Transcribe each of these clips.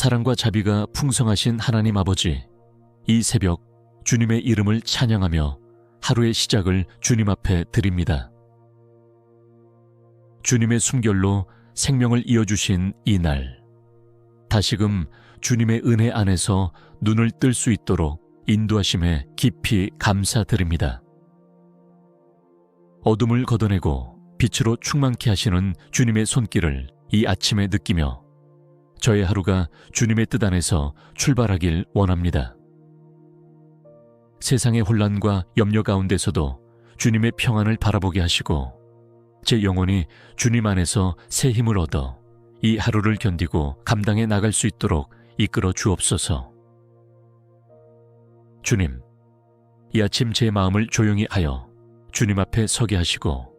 사랑과 자비가 풍성하신 하나님 아버지, 이 새벽 주님의 이름을 찬양하며 하루의 시작을 주님 앞에 드립니다. 주님의 숨결로 생명을 이어주신 이 날, 다시금 주님의 은혜 안에서 눈을 뜰 수 있도록 인도하심에 깊이 감사드립니다. 어둠을 걷어내고 빛으로 충만케 하시는 주님의 손길을 이 아침에 느끼며 저의 하루가 주님의 뜻 안에서 출발하길 원합니다. 세상의 혼란과 염려 가운데서도 주님의 평안을 바라보게 하시고 제 영혼이 주님 안에서 새 힘을 얻어 이 하루를 견디고 감당해 나갈 수 있도록 이끌어 주옵소서. 주님, 이 아침 제 마음을 조용히 하여 주님 앞에 서게 하시고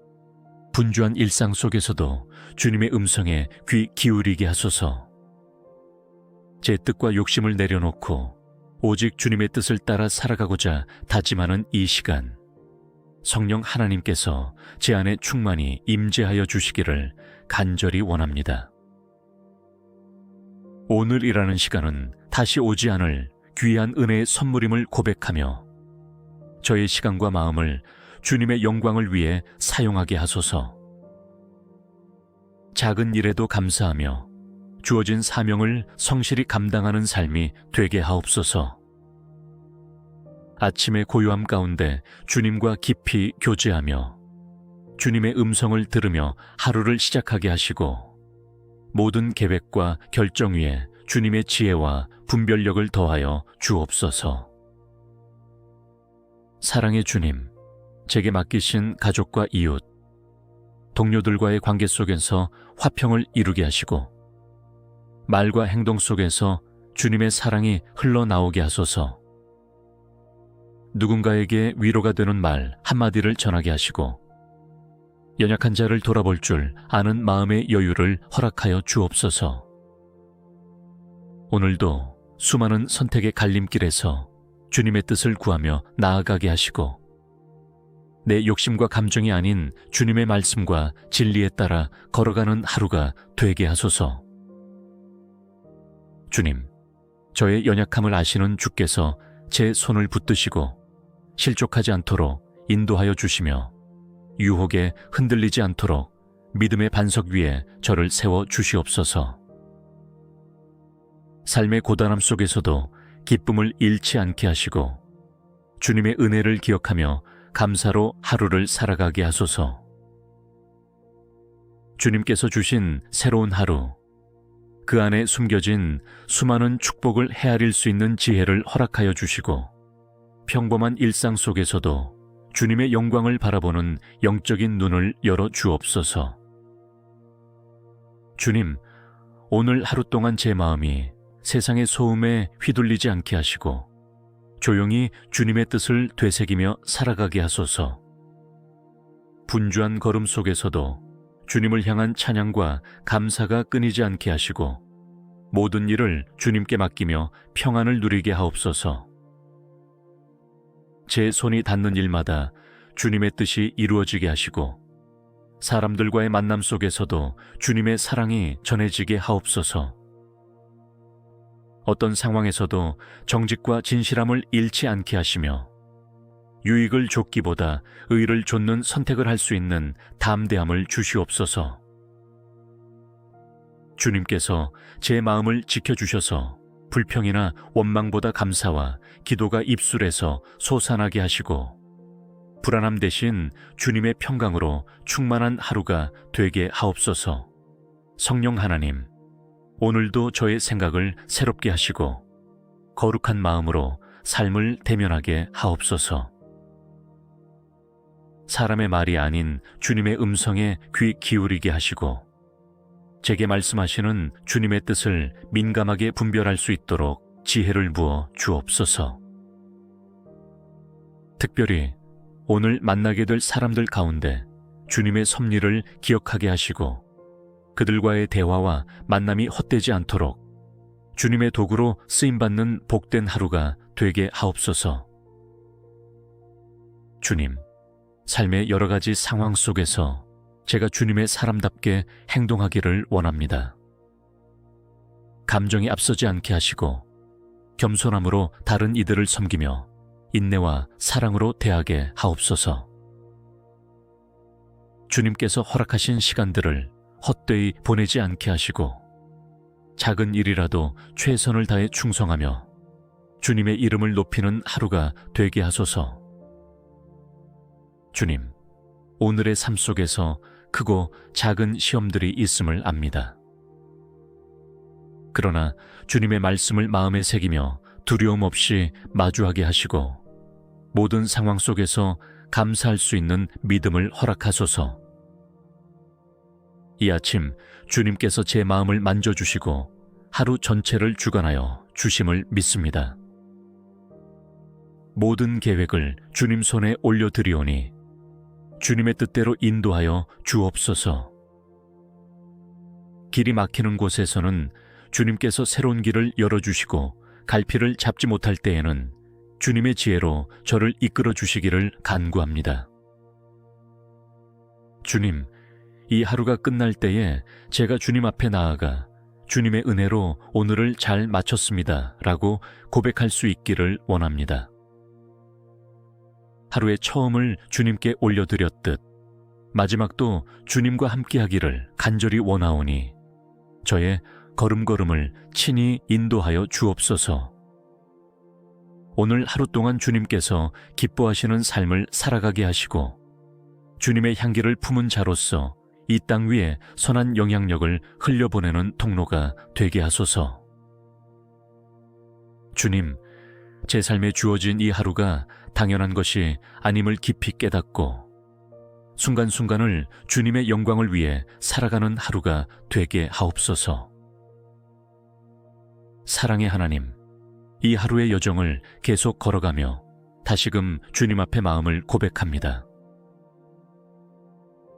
분주한 일상 속에서도 주님의 음성에 귀 기울이게 하소서. 제 뜻과 욕심을 내려놓고 오직 주님의 뜻을 따라 살아가고자 다짐하는 이 시간, 성령 하나님께서 제 안에 충만히 임재하여 주시기를 간절히 원합니다. 오늘이라는 시간은 다시 오지 않을 귀한 은혜의 선물임을 고백하며 저의 시간과 마음을 주님의 영광을 위해 사용하게 하소서. 작은 일에도 감사하며 주어진 사명을 성실히 감당하는 삶이 되게 하옵소서. 아침의 고요함 가운데 주님과 깊이 교제하며 주님의 음성을 들으며 하루를 시작하게 하시고 모든 계획과 결정 위에 주님의 지혜와 분별력을 더하여 주옵소서. 사랑의 주님, 제게 맡기신 가족과 이웃, 동료들과의 관계 속에서 화평을 이루게 하시고 말과 행동 속에서 주님의 사랑이 흘러나오게 하소서. 누군가에게 위로가 되는 말 한마디를 전하게 하시고 연약한 자를 돌아볼 줄 아는 마음의 여유를 허락하여 주옵소서. 오늘도 수많은 선택의 갈림길에서 주님의 뜻을 구하며 나아가게 하시고 내 욕심과 감정이 아닌 주님의 말씀과 진리에 따라 걸어가는 하루가 되게 하소서. 주님, 저의 연약함을 아시는 주께서 제 손을 붙드시고 실족하지 않도록 인도하여 주시며 유혹에 흔들리지 않도록 믿음의 반석 위에 저를 세워 주시옵소서. 삶의 고단함 속에서도 기쁨을 잃지 않게 하시고 주님의 은혜를 기억하며 감사로 하루를 살아가게 하소서. 주님께서 주신 새로운 하루, 그 안에 숨겨진 수많은 축복을 헤아릴 수 있는 지혜를 허락하여 주시고 평범한 일상 속에서도 주님의 영광을 바라보는 영적인 눈을 열어 주옵소서. 주님, 오늘 하루 동안 제 마음이 세상의 소음에 휘둘리지 않게 하시고 조용히 주님의 뜻을 되새기며 살아가게 하소서. 분주한 걸음 속에서도 주님을 향한 찬양과 감사가 끊이지 않게 하시고 모든 일을 주님께 맡기며 평안을 누리게 하옵소서. 제 손이 닿는 일마다 주님의 뜻이 이루어지게 하시고 사람들과의 만남 속에서도 주님의 사랑이 전해지게 하옵소서. 어떤 상황에서도 정직과 진실함을 잃지 않게 하시며 유익을 좇기보다 의를 좇는 선택을 할 수 있는 담대함을 주시옵소서. 주님께서 제 마음을 지켜주셔서 불평이나 원망보다 감사와 기도가 입술에서 솟아나게 하시고 불안함 대신 주님의 평강으로 충만한 하루가 되게 하옵소서. 성령 하나님, 오늘도 저의 생각을 새롭게 하시고 거룩한 마음으로 삶을 대면하게 하옵소서. 사람의 말이 아닌 주님의 음성에 귀 기울이게 하시고 제게 말씀하시는 주님의 뜻을 민감하게 분별할 수 있도록 지혜를 부어 주옵소서. 특별히 오늘 만나게 될 사람들 가운데 주님의 섭리를 기억하게 하시고 그들과의 대화와 만남이 헛되지 않도록 주님의 도구로 쓰임받는 복된 하루가 되게 하옵소서. 주님, 삶의 여러 가지 상황 속에서 제가 주님의 사람답게 행동하기를 원합니다. 감정이 앞서지 않게 하시고 겸손함으로 다른 이들을 섬기며 인내와 사랑으로 대하게 하옵소서. 주님께서 허락하신 시간들을 헛되이 보내지 않게 하시고 작은 일이라도 최선을 다해 충성하며 주님의 이름을 높이는 하루가 되게 하소서. 주님, 오늘의 삶 속에서 크고 작은 시험들이 있음을 압니다. 그러나 주님의 말씀을 마음에 새기며 두려움 없이 마주하게 하시고 모든 상황 속에서 감사할 수 있는 믿음을 허락하소서. 이 아침 주님께서 제 마음을 만져주시고 하루 전체를 주관하여 주심을 믿습니다. 모든 계획을 주님 손에 올려드리오니 주님의 뜻대로 인도하여 주옵소서. 길이 막히는 곳에서는 주님께서 새로운 길을 열어주시고 갈피를 잡지 못할 때에는 주님의 지혜로 저를 이끌어 주시기를 간구합니다. 주님, 이 하루가 끝날 때에 제가 주님 앞에 나아가 주님의 은혜로 오늘을 잘 마쳤습니다 라고 고백할 수 있기를 원합니다. 하루의 처음을 주님께 올려드렸듯 마지막도 주님과 함께하기를 간절히 원하오니 저의 걸음걸음을 친히 인도하여 주옵소서. 오늘 하루 동안 주님께서 기뻐하시는 삶을 살아가게 하시고 주님의 향기를 품은 자로서 이 땅 위에 선한 영향력을 흘려보내는 통로가 되게 하소서. 주님, 제 삶에 주어진 이 하루가 당연한 것이 아님을 깊이 깨닫고 순간순간을 주님의 영광을 위해 살아가는 하루가 되게 하옵소서. 사랑의 하나님, 이 하루의 여정을 계속 걸어가며 다시금 주님 앞에 마음을 고백합니다.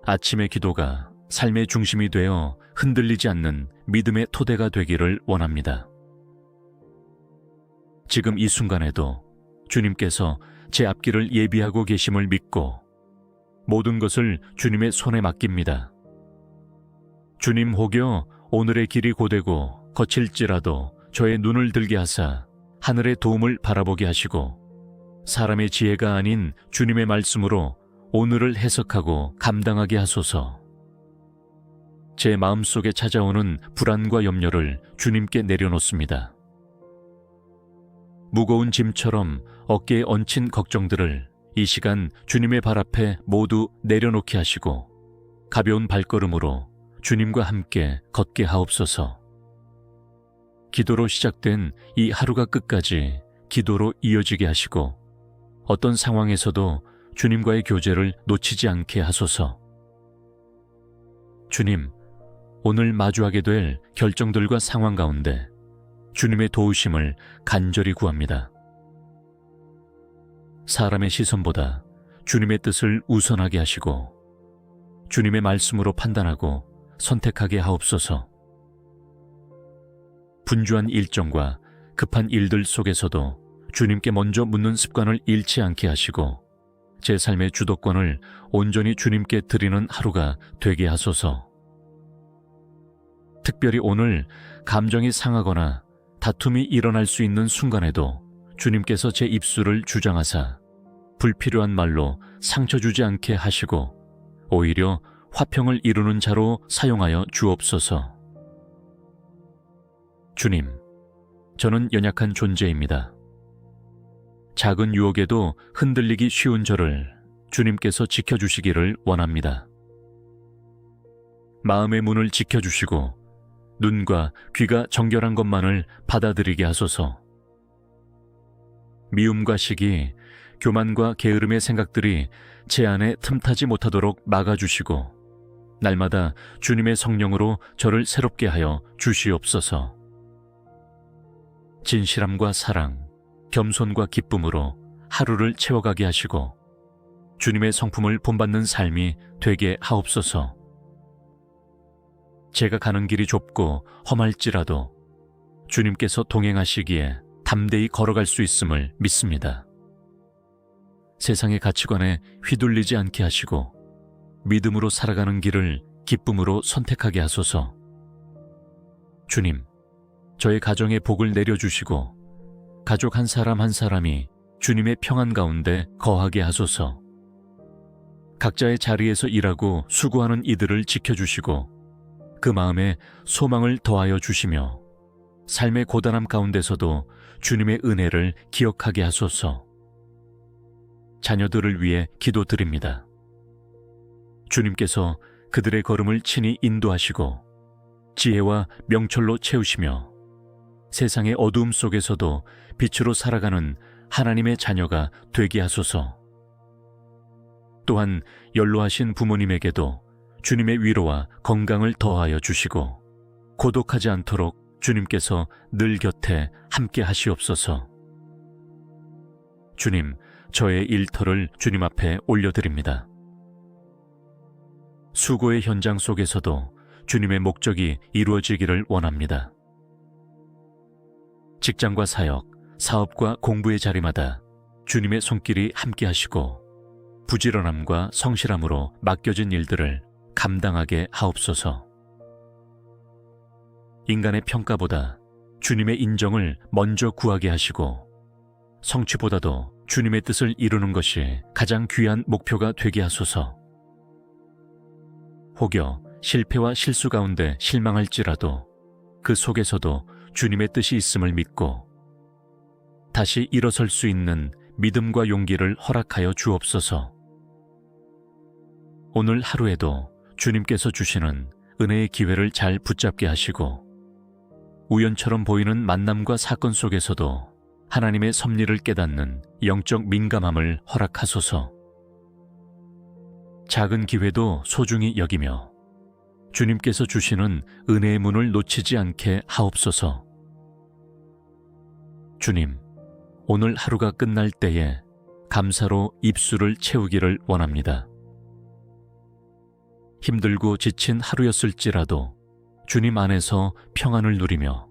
아침의 기도가 삶의 중심이 되어 흔들리지 않는 믿음의 토대가 되기를 원합니다. 지금 이 순간에도 주님께서 제 앞길을 예비하고 계심을 믿고 모든 것을 주님의 손에 맡깁니다. 주님 혹여 오늘의 길이 고되고 거칠지라도 저의 눈을 들게 하사 하늘의 도움을 바라보게 하시고 사람의 지혜가 아닌 주님의 말씀으로 오늘을 해석하고 감당하게 하소서. 제 마음속에 찾아오는 불안과 염려를 주님께 내려놓습니다. 무거운 짐처럼 어깨에 얹힌 걱정들을 이 시간 주님의 발 앞에 모두 내려놓게 하시고 가벼운 발걸음으로 주님과 함께 걷게 하옵소서. 기도로 시작된 이 하루가 끝까지 기도로 이어지게 하시고 어떤 상황에서도 주님과의 교제를 놓치지 않게 하소서. 주님, 오늘 마주하게 될 결정들과 상황 가운데 주님의 도우심을 간절히 구합니다. 사람의 시선보다 주님의 뜻을 우선하게 하시고 주님의 말씀으로 판단하고 선택하게 하옵소서. 분주한 일정과 급한 일들 속에서도 주님께 먼저 묻는 습관을 잃지 않게 하시고 제 삶의 주도권을 온전히 주님께 드리는 하루가 되게 하소서. 특별히 오늘 감정이 상하거나 다툼이 일어날 수 있는 순간에도 주님께서 제 입술을 주장하사 불필요한 말로 상처 주지 않게 하시고 오히려 화평을 이루는 자로 사용하여 주옵소서. 주님, 저는 연약한 존재입니다. 작은 유혹에도 흔들리기 쉬운 저를 주님께서 지켜주시기를 원합니다. 마음의 문을 지켜주시고 눈과 귀가 정결한 것만을 받아들이게 하소서. 미움과 시기, 교만과 게으름의 생각들이 제 안에 틈타지 못하도록 막아주시고 날마다 주님의 성령으로 저를 새롭게 하여 주시옵소서. 진실함과 사랑, 겸손과 기쁨으로 하루를 채워가게 하시고 주님의 성품을 본받는 삶이 되게 하옵소서. 제가 가는 길이 좁고 험할지라도 주님께서 동행하시기에 담대히 걸어갈 수 있음을 믿습니다. 세상의 가치관에 휘둘리지 않게 하시고 믿음으로 살아가는 길을 기쁨으로 선택하게 하소서. 주님, 저의 가정에 복을 내려주시고 가족 한 사람 한 사람이 주님의 평안 가운데 거하게 하소서. 각자의 자리에서 일하고 수고하는 이들을 지켜주시고 그 마음에 소망을 더하여 주시며 삶의 고단함 가운데서도 주님의 은혜를 기억하게 하소서. 자녀들을 위해 기도드립니다. 주님께서 그들의 걸음을 친히 인도하시고 지혜와 명철로 채우시며 세상의 어두움 속에서도 빛으로 살아가는 하나님의 자녀가 되게 하소서. 또한 연로하신 부모님에게도 주님의 위로와 건강을 더하여 주시고 고독하지 않도록 주님께서 늘 곁에 함께 하시옵소서. 주님, 저의 일터를 주님 앞에 올려드립니다. 수고의 현장 속에서도 주님의 목적이 이루어지기를 원합니다. 직장과 사역, 사업과 공부의 자리마다 주님의 손길이 함께 하시고 부지런함과 성실함으로 맡겨진 일들을 감당하게 하옵소서. 인간의 평가보다 주님의 인정을 먼저 구하게 하시고 성취보다도 주님의 뜻을 이루는 것이 가장 귀한 목표가 되게 하소서. 혹여 실패와 실수 가운데 실망할지라도 그 속에서도 주님의 뜻이 있음을 믿고 다시 일어설 수 있는 믿음과 용기를 허락하여 주옵소서. 오늘 하루에도 주님께서 주시는 은혜의 기회를 잘 붙잡게 하시고 우연처럼 보이는 만남과 사건 속에서도 하나님의 섭리를 깨닫는 영적 민감함을 허락하소서. 작은 기회도 소중히 여기며 주님께서 주시는 은혜의 문을 놓치지 않게 하옵소서. 주님, 오늘 하루가 끝날 때에 감사로 입술을 채우기를 원합니다. 힘들고 지친 하루였을지라도 주님 안에서 평안을 누리며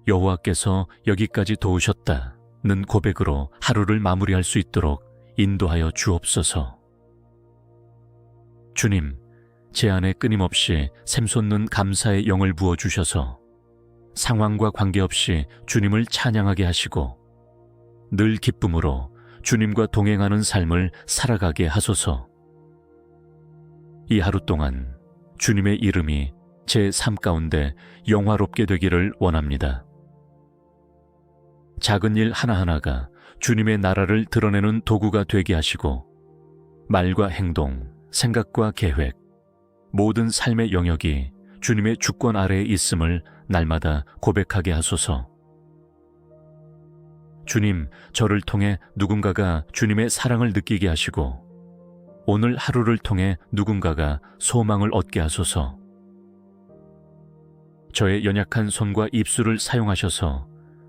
여호와께서 여기까지 도우셨다는 고백으로 하루를 마무리할 수 있도록 인도하여 주옵소서. 주님, 제 안에 끊임없이 샘솟는 감사의 영을 부어주셔서 상황과 관계없이 주님을 찬양하게 하시고 늘 기쁨으로 주님과 동행하는 삶을 살아가게 하소서. 이 하루 동안 주님의 이름이 제 삶 가운데 영화롭게 되기를 원합니다. 작은 일 하나하나가 주님의 나라를 드러내는 도구가 되게 하시고 말과 행동, 생각과 계획, 모든 삶의 영역이 주님의 주권 아래에 있음을 날마다 고백하게 하소서. 주님, 저를 통해 누군가가 주님의 사랑을 느끼게 하시고 오늘 하루를 통해 누군가가 소망을 얻게 하소서. 저의 연약한 손과 입술을 사용하셔서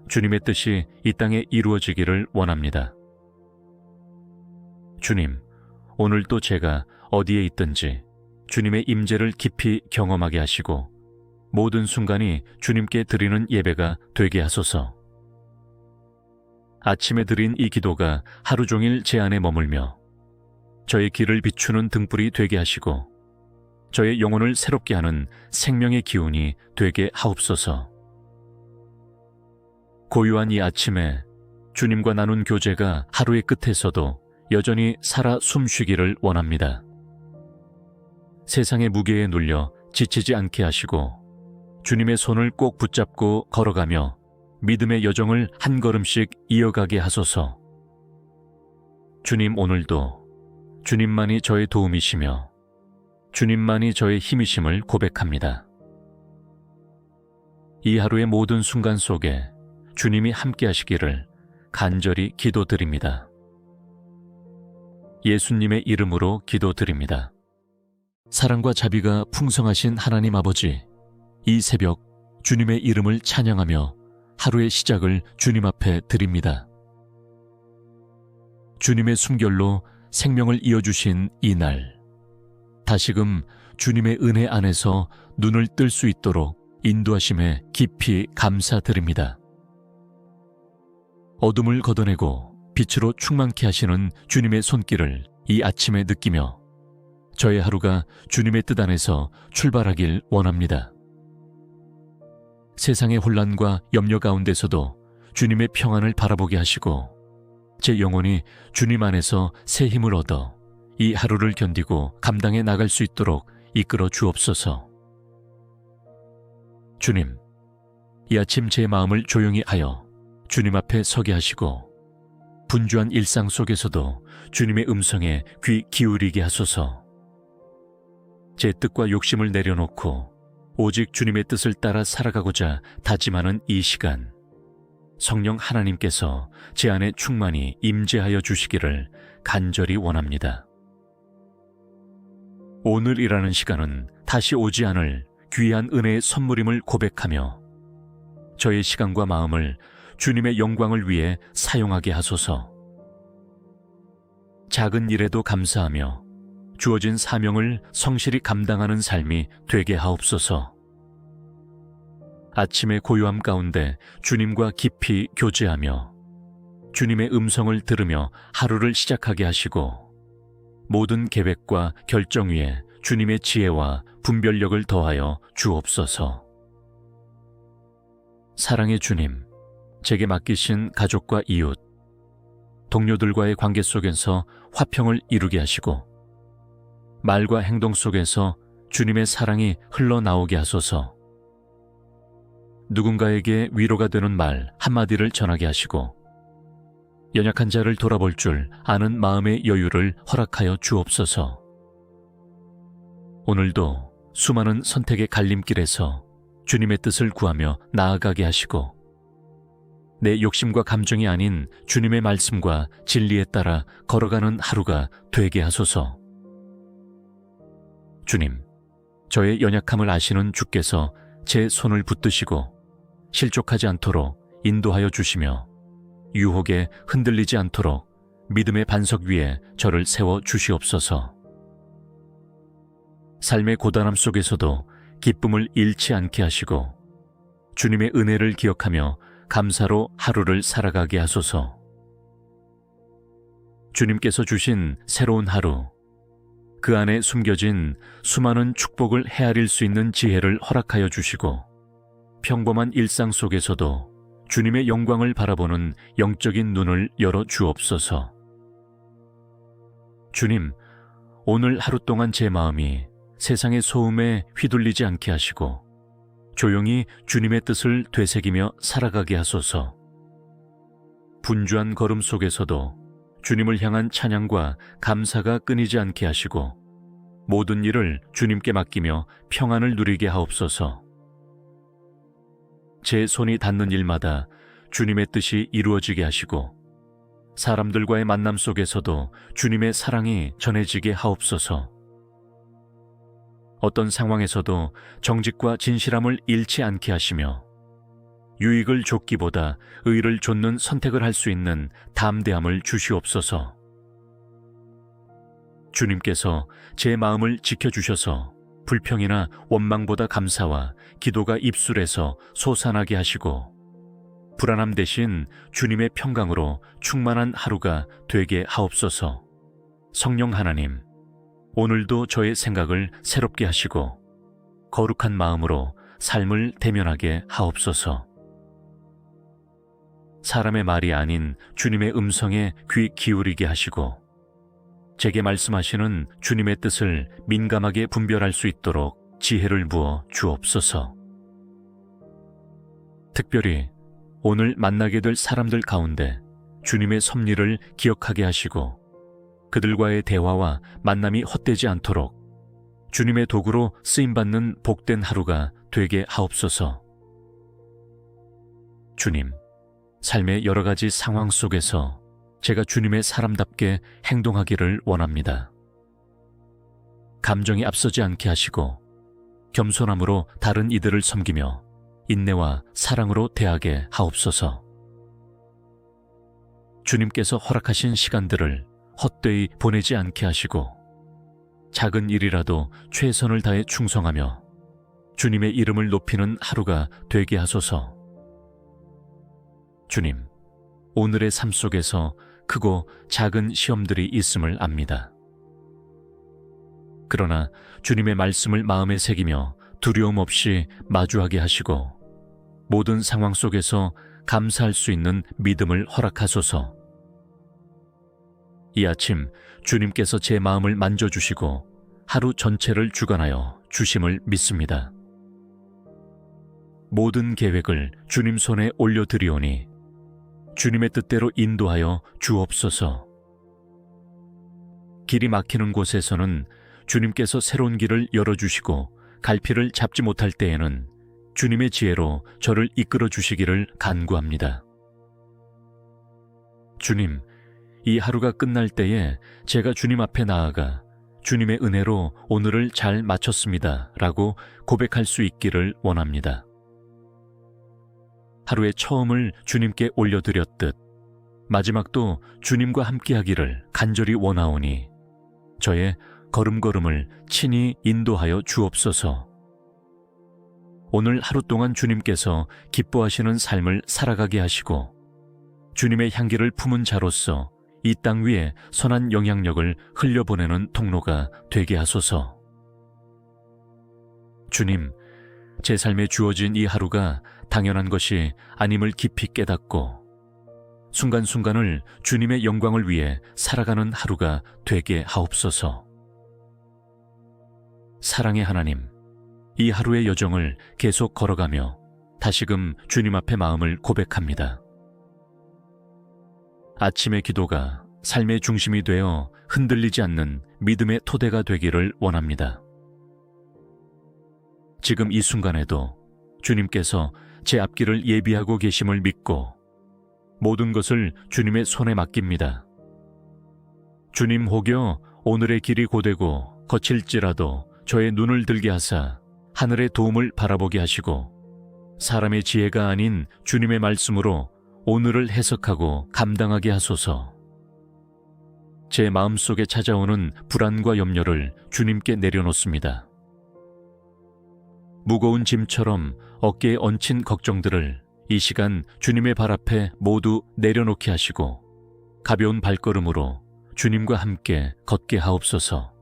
주님의 뜻이 이 땅에 이루어지기를 원합니다. 주님, 오늘도 제가 어디에 있든지 주님의 임재를 깊이 경험하게 하시고 모든 순간이 주님께 드리는 예배가 되게 하소서. 아침에 드린 이 기도가 하루 종일 제 안에 머물며 저의 길을 비추는 등불이 되게 하시고 저의 영혼을 새롭게 하는 생명의 기운이 되게 하옵소서. 고요한 이 아침에 주님과 나눈 교제가 하루의 끝에서도 여전히 살아 숨쉬기를 원합니다. 세상의 무게에 눌려 지치지 않게 하시고 주님의 손을 꼭 붙잡고 걸어가며 믿음의 여정을 한 걸음씩 이어가게 하소서. 주님, 오늘도 주님만이 저의 도움이시며 주님만이 저의 힘이심을 고백합니다. 이 하루의 모든 순간 속에 주님이 함께 하시기를 간절히 기도드립니다. 예수님의 이름으로 기도드립니다. 사랑과 자비가 풍성하신 하나님 아버지, 이 새벽 주님의 이름을 찬양하며 하루의 시작을 주님 앞에 드립니다. 주님의 숨결로 생명을 이어주신 이 날, 다시금 주님의 은혜 안에서 눈을 뜰 수 있도록 인도하심에 깊이 감사드립니다. 어둠을 걷어내고 빛으로 충만케 하시는 주님의 손길을 이 아침에 느끼며 저의 하루가 주님의 뜻 안에서 출발하길 원합니다. 세상의 혼란과 염려 가운데서도 주님의 평안을 바라보게 하시고 제 영혼이 주님 안에서 새 힘을 얻어 이 하루를 견디고 감당해 나갈 수 있도록 이끌어 주옵소서. 주님, 이 아침 제 마음을 조용히 하여 주님 앞에 서게 하시고 분주한 일상 속에서도 주님의 음성에 귀 기울이게 하소서. 제 뜻과 욕심을 내려놓고 오직 주님의 뜻을 따라 살아가고자 다짐하는 이 시간, 성령 하나님께서 제 안에 충만히 임재하여 주시기를 간절히 원합니다. 오늘이라는 시간은 다시 오지 않을 귀한 은혜의 선물임을 고백하며 저의 시간과 마음을 주님의 영광을 위해 사용하게 하소서. 작은 일에도 감사하며 주어진 사명을 성실히 감당하는 삶이 되게 하옵소서. 아침의 고요함 가운데 주님과 깊이 교제하며 주님의 음성을 들으며 하루를 시작하게 하시고 모든 계획과 결정 위에 주님의 지혜와 분별력을 더하여 주옵소서. 사랑의 주님, 제게 맡기신 가족과 이웃, 동료들과의 관계 속에서 화평을 이루게 하시고 말과 행동 속에서 주님의 사랑이 흘러나오게 하소서. 누군가에게 위로가 되는 말 한마디를 전하게 하시고 연약한 자를 돌아볼 줄 아는 마음의 여유를 허락하여 주옵소서. 오늘도 수많은 선택의 갈림길에서 주님의 뜻을 구하며 나아가게 하시고 내 욕심과 감정이 아닌 주님의 말씀과 진리에 따라 걸어가는 하루가 되게 하소서. 주님, 저의 연약함을 아시는 주께서 제 손을 붙드시고 실족하지 않도록 인도하여 주시며 유혹에 흔들리지 않도록 믿음의 반석 위에 저를 세워 주시옵소서. 삶의 고단함 속에서도 기쁨을 잃지 않게 하시고 주님의 은혜를 기억하며 감사로 하루를 살아가게 하소서. 주님께서 주신 새로운 하루, 그 안에 숨겨진 수많은 축복을 헤아릴 수 있는 지혜를 허락하여 주시고 평범한 일상 속에서도 주님의 영광을 바라보는 영적인 눈을 열어 주옵소서. 주님, 오늘 하루 동안 제 마음이 세상의 소음에 휘둘리지 않게 하시고 조용히 주님의 뜻을 되새기며 살아가게 하소서. 분주한 걸음 속에서도 주님을 향한 찬양과 감사가 끊이지 않게 하시고 모든 일을 주님께 맡기며 평안을 누리게 하옵소서. 제 손이 닿는 일마다 주님의 뜻이 이루어지게 하시고 사람들과의 만남 속에서도 주님의 사랑이 전해지게 하옵소서. 어떤 상황에서도 정직과 진실함을 잃지 않게 하시며 유익을 좇기보다 의를 좇는 선택을 할 수 있는 담대함을 주시옵소서. 주님께서 제 마음을 지켜주셔서 불평이나 원망보다 감사와 기도가 입술에서 솟아나게 하시고 불안함 대신 주님의 평강으로 충만한 하루가 되게 하옵소서. 성령 하나님, 오늘도 저의 생각을 새롭게 하시고 거룩한 마음으로 삶을 대면하게 하옵소서. 사람의 말이 아닌 주님의 음성에 귀 기울이게 하시고 제게 말씀하시는 주님의 뜻을 민감하게 분별할 수 있도록 지혜를 부어 주옵소서. 특별히 오늘 만나게 될 사람들 가운데 주님의 섭리를 기억하게 하시고 그들과의 대화와 만남이 헛되지 않도록 주님의 도구로 쓰임받는 복된 하루가 되게 하옵소서. 주님, 삶의 여러 가지 상황 속에서 제가 주님의 사람답게 행동하기를 원합니다. 감정이 앞서지 않게 하시고 겸손함으로 다른 이들을 섬기며 인내와 사랑으로 대하게 하옵소서. 주님께서 허락하신 시간들을 헛되이 보내지 않게 하시고 작은 일이라도 최선을 다해 충성하며 주님의 이름을 높이는 하루가 되게 하소서. 주님, 오늘의 삶 속에서 크고 작은 시험들이 있음을 압니다. 그러나 주님의 말씀을 마음에 새기며 두려움 없이 마주하게 하시고 모든 상황 속에서 감사할 수 있는 믿음을 허락하소서. 이 아침 주님께서 제 마음을 만져주시고 하루 전체를 주관하여 주심을 믿습니다. 모든 계획을 주님 손에 올려드리오니 주님의 뜻대로 인도하여 주옵소서. 길이 막히는 곳에서는 주님께서 새로운 길을 열어주시고 갈피를 잡지 못할 때에는 주님의 지혜로 저를 이끌어 주시기를 간구합니다. 주님, 이 하루가 끝날 때에 제가 주님 앞에 나아가 주님의 은혜로 오늘을 잘 마쳤습니다 라고 고백할 수 있기를 원합니다. 하루의 처음을 주님께 올려드렸듯 마지막도 주님과 함께하기를 간절히 원하오니 저의 걸음걸음을 친히 인도하여 주옵소서. 오늘 하루 동안 주님께서 기뻐하시는 삶을 살아가게 하시고 주님의 향기를 품은 자로서 이 땅 위에 선한 영향력을 흘려보내는 통로가 되게 하소서. 주님, 제 삶에 주어진 이 하루가 당연한 것이 아님을 깊이 깨닫고 순간순간을 주님의 영광을 위해 살아가는 하루가 되게 하옵소서. 사랑의 하나님, 이 하루의 여정을 계속 걸어가며 다시금 주님 앞에 마음을 고백합니다. 아침의 기도가 삶의 중심이 되어 흔들리지 않는 믿음의 토대가 되기를 원합니다. 지금 이 순간에도 주님께서 제 앞길을 예비하고 계심을 믿고 모든 것을 주님의 손에 맡깁니다. 주님 혹여 오늘의 길이 고되고 거칠지라도 저의 눈을 들게 하사 하늘의 도움을 바라보게 하시고 사람의 지혜가 아닌 주님의 말씀으로 오늘을 해석하고 감당하게 하소서. 제 마음속에 찾아오는 불안과 염려를 주님께 내려놓습니다. 무거운 짐처럼 어깨에 얹힌 걱정들을 이 시간 주님의 발 앞에 모두 내려놓게 하시고 가벼운 발걸음으로 주님과 함께 걷게 하옵소서.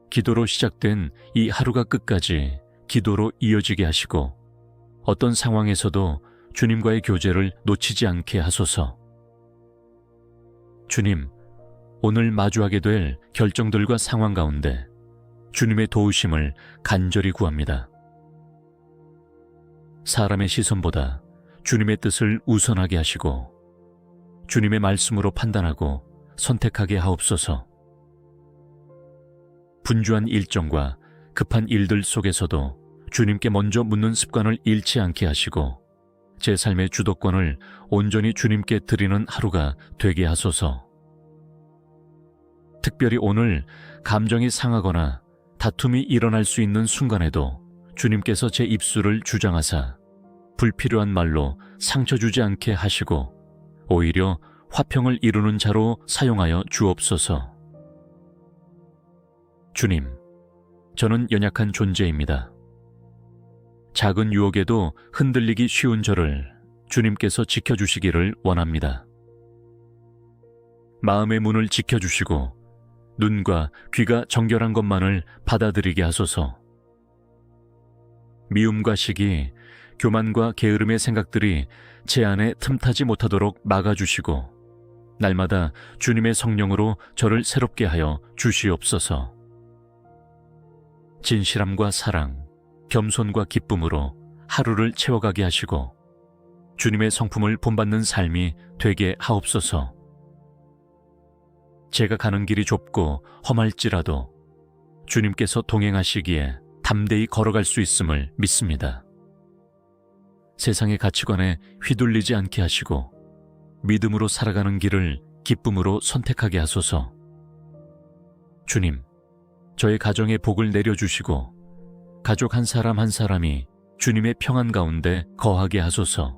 기도로 시작된 이 하루가 끝까지 기도로 이어지게 하시고 어떤 상황에서도 주님과의 교제를 놓치지 않게 하소서. 주님, 오늘 마주하게 될 결정들과 상황 가운데 주님의 도우심을 간절히 구합니다. 사람의 시선보다 주님의 뜻을 우선하게 하시고 주님의 말씀으로 판단하고 선택하게 하옵소서. 분주한 일정과 급한 일들 속에서도 주님께 먼저 묻는 습관을 잃지 않게 하시고 제 삶의 주도권을 온전히 주님께 드리는 하루가 되게 하소서. 특별히 오늘 감정이 상하거나 다툼이 일어날 수 있는 순간에도 주님께서 제 입술을 주장하사 불필요한 말로 상처 주지 않게 하시고 오히려 화평을 이루는 자로 사용하여 주옵소서. 주님, 저는 연약한 존재입니다. 작은 유혹에도 흔들리기 쉬운 저를 주님께서 지켜주시기를 원합니다. 마음의 문을 지켜주시고 눈과 귀가 정결한 것만을 받아들이게 하소서. 미움과 시기, 교만과 게으름의 생각들이 제 안에 틈타지 못하도록 막아주시고 날마다 주님의 성령으로 저를 새롭게 하여 주시옵소서. 진실함과 사랑, 겸손과 기쁨으로 하루를 채워가게 하시고 주님의 성품을 본받는 삶이 되게 하옵소서. 제가 가는 길이 좁고 험할지라도 주님께서 동행하시기에 담대히 걸어갈 수 있음을 믿습니다. 세상의 가치관에 휘둘리지 않게 하시고 믿음으로 살아가는 길을 기쁨으로 선택하게 하소서. 주님, 저의 가정에 복을 내려주시고 가족 한 사람 한 사람이 주님의 평안 가운데 거하게 하소서.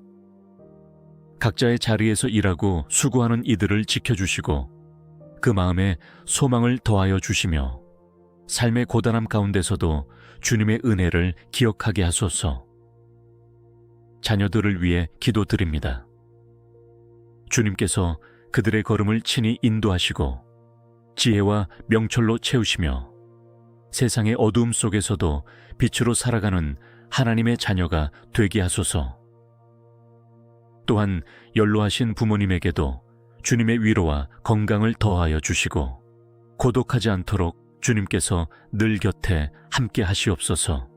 각자의 자리에서 일하고 수고하는 이들을 지켜주시고 그 마음에 소망을 더하여 주시며 삶의 고단함 가운데서도 주님의 은혜를 기억하게 하소서. 자녀들을 위해 기도드립니다. 주님께서 그들의 걸음을 친히 인도하시고 지혜와 명철로 채우시며 세상의 어두움 속에서도 빛으로 살아가는 하나님의 자녀가 되게 하소서. 또한 연로하신 부모님에게도 주님의 위로와 건강을 더하여 주시고 고독하지 않도록 주님께서 늘 곁에 함께 하시옵소서.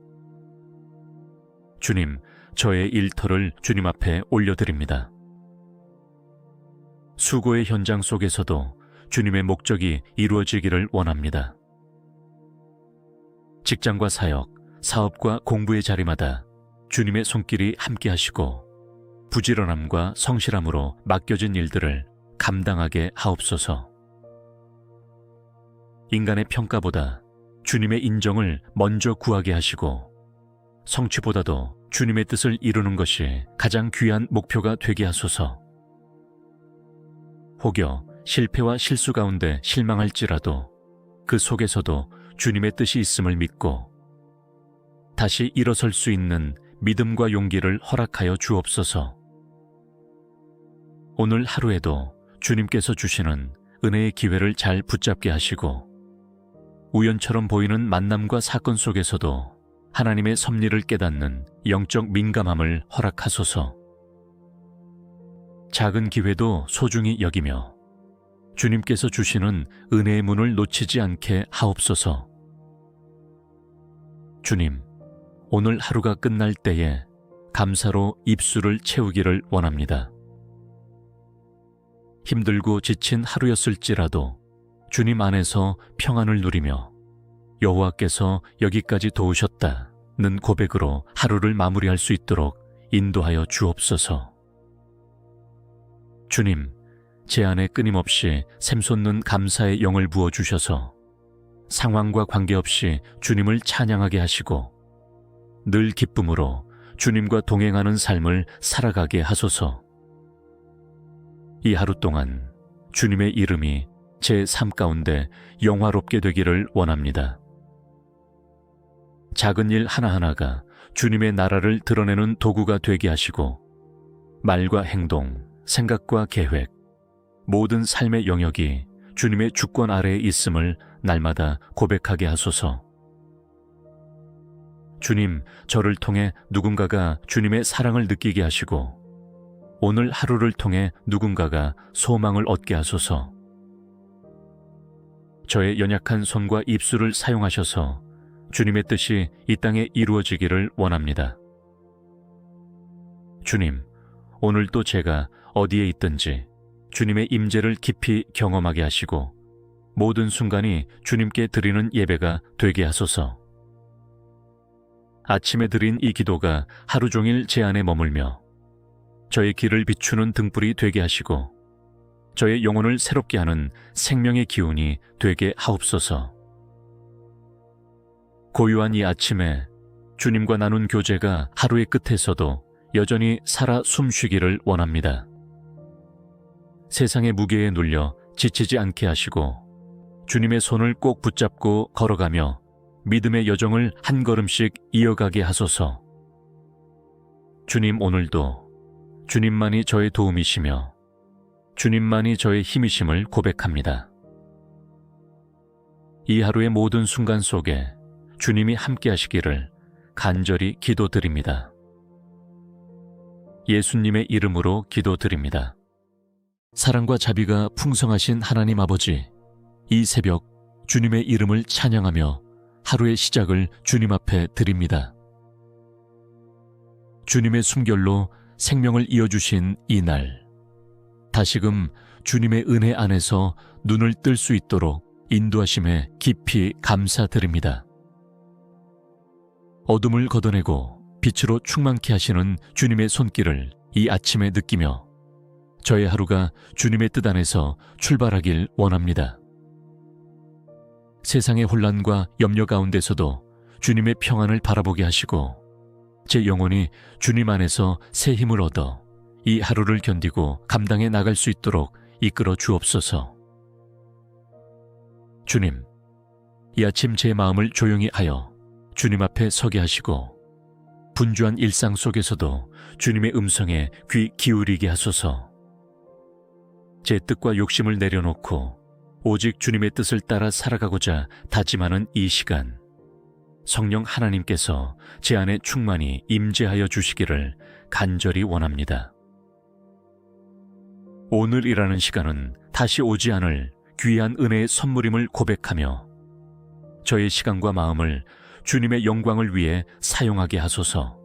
주님, 저의 일터를 주님 앞에 올려드립니다. 수고의 현장 속에서도 주님의 목적이 이루어지기를 원합니다. 직장과 사역, 사업과 공부의 자리마다 주님의 손길이 함께 하시고 부지런함과 성실함으로 맡겨진 일들을 감당하게 하옵소서. 인간의 평가보다 주님의 인정을 먼저 구하게 하시고 성취보다도 주님의 뜻을 이루는 것이 가장 귀한 목표가 되게 하소서. 혹여 실패와 실수 가운데 실망할지라도 그 속에서도 주님의 뜻이 있음을 믿고 다시 일어설 수 있는 믿음과 용기를 허락하여 주옵소서. 오늘 하루에도 주님께서 주시는 은혜의 기회를 잘 붙잡게 하시고 우연처럼 보이는 만남과 사건 속에서도 하나님의 섭리를 깨닫는 영적 민감함을 허락하소서. 작은 기회도 소중히 여기며 주님께서 주시는 은혜의 문을 놓치지 않게 하옵소서. 주님, 오늘 하루가 끝날 때에 감사로 입술을 채우기를 원합니다. 힘들고 지친 하루였을지라도 주님 안에서 평안을 누리며 여호와께서 여기까지 도우셨다는 고백으로 하루를 마무리할 수 있도록 인도하여 주옵소서. 주님, 제 안에 끊임없이 샘솟는 감사의 영을 부어주셔서 상황과 관계없이 주님을 찬양하게 하시고 늘 기쁨으로 주님과 동행하는 삶을 살아가게 하소서. 이 하루 동안 주님의 이름이 제 삶 가운데 영화롭게 되기를 원합니다. 작은 일 하나하나가 주님의 나라를 드러내는 도구가 되게 하시고 말과 행동, 생각과 계획, 모든 삶의 영역이 주님의 주권 아래에 있음을 날마다 고백하게 하소서. 주님, 저를 통해 누군가가 주님의 사랑을 느끼게 하시고 오늘 하루를 통해 누군가가 소망을 얻게 하소서. 저의 연약한 손과 입술을 사용하셔서 주님의 뜻이 이 땅에 이루어지기를 원합니다. 주님, 오늘도 제가 어디에 있든지 주님의 임재를 깊이 경험하게 하시고 모든 순간이 주님께 드리는 예배가 되게 하소서. 아침에 드린 이 기도가 하루 종일 제 안에 머물며 저의 길을 비추는 등불이 되게 하시고 저의 영혼을 새롭게 하는 생명의 기운이 되게 하옵소서. 고요한 이 아침에 주님과 나눈 교제가 하루의 끝에서도 여전히 살아 숨쉬기를 원합니다. 세상의 무게에 눌려 지치지 않게 하시고 주님의 손을 꼭 붙잡고 걸어가며 믿음의 여정을 한 걸음씩 이어가게 하소서. 주님, 오늘도 주님만이 저의 도움이시며 주님만이 저의 힘이심을 고백합니다. 이 하루의 모든 순간 속에 주님이 함께 하시기를 간절히 기도드립니다. 예수님의 이름으로 기도드립니다. 사랑과 자비가 풍성하신 하나님 아버지, 이 새벽 주님의 이름을 찬양하며 하루의 시작을 주님 앞에 드립니다. 주님의 숨결로 생명을 이어주신 이 날, 다시금 주님의 은혜 안에서 눈을 뜰 수 있도록 인도하심에 깊이 감사드립니다. 어둠을 걷어내고 빛으로 충만케 하시는 주님의 손길을 이 아침에 느끼며 저의 하루가 주님의 뜻 안에서 출발하길 원합니다. 세상의 혼란과 염려 가운데서도 주님의 평안을 바라보게 하시고 제 영혼이 주님 안에서 새 힘을 얻어 이 하루를 견디고 감당해 나갈 수 있도록 이끌어 주옵소서. 주님, 이 아침 제 마음을 조용히 하여 주님 앞에 서게 하시고 분주한 일상 속에서도 주님의 음성에 귀 기울이게 하소서. 제 뜻과 욕심을 내려놓고 오직 주님의 뜻을 따라 살아가고자 다짐하는 이 시간, 성령 하나님께서 제 안에 충만히 임재하여 주시기를 간절히 원합니다. 오늘이라는 시간은 다시 오지 않을 귀한 은혜의 선물임을 고백하며 저의 시간과 마음을 주님의 영광을 위해 사용하게 하소서.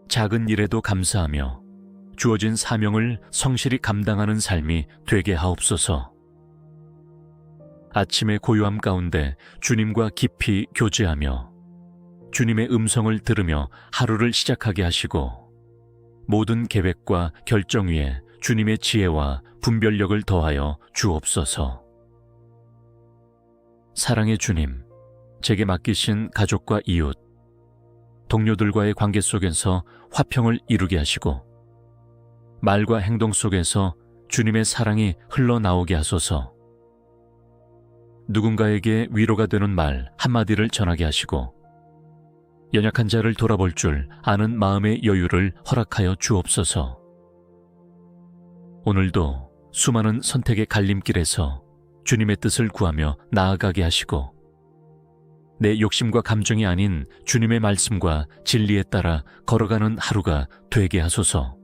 작은 일에도 감사하며 주어진 사명을 성실히 감당하는 삶이 되게 하옵소서. 아침의 고요함 가운데 주님과 깊이 교제하며 주님의 음성을 들으며 하루를 시작하게 하시고 모든 계획과 결정 위에 주님의 지혜와 분별력을 더하여 주옵소서. 사랑의 주님, 제게 맡기신 가족과 이웃, 동료들과의 관계 속에서 화평을 이루게 하시고 말과 행동 속에서 주님의 사랑이 흘러나오게 하소서. 누군가에게 위로가 되는 말 한마디를 전하게 하시고 연약한 자를 돌아볼 줄 아는 마음의 여유를 허락하여 주옵소서. 오늘도 수많은 선택의 갈림길에서 주님의 뜻을 구하며 나아가게 하시고 내 욕심과 감정이 아닌 주님의 말씀과 진리에 따라 걸어가는 하루가 되게 하소서.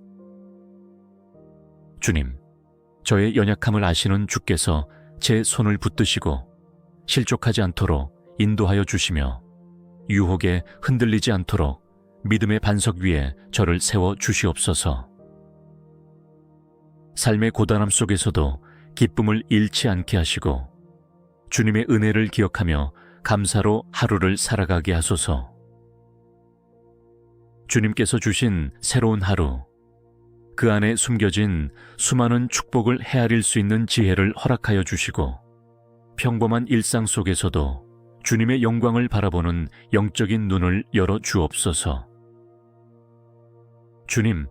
주님, 저의 연약함을 아시는 주께서 제 손을 붙드시고 실족하지 않도록 인도하여 주시며 유혹에 흔들리지 않도록 믿음의 반석 위에 저를 세워 주시옵소서. 삶의 고단함 속에서도 기쁨을 잃지 않게 하시고 주님의 은혜를 기억하며 감사로 하루를 살아가게 하소서. 주님께서 주신 새로운 하루, 그 안에 숨겨진 수많은 축복을 헤아릴 수 있는 지혜를 허락하여 주시고 평범한 일상 속에서도 주님의 영광을 바라보는 영적인 눈을 열어 주옵소서. 주님,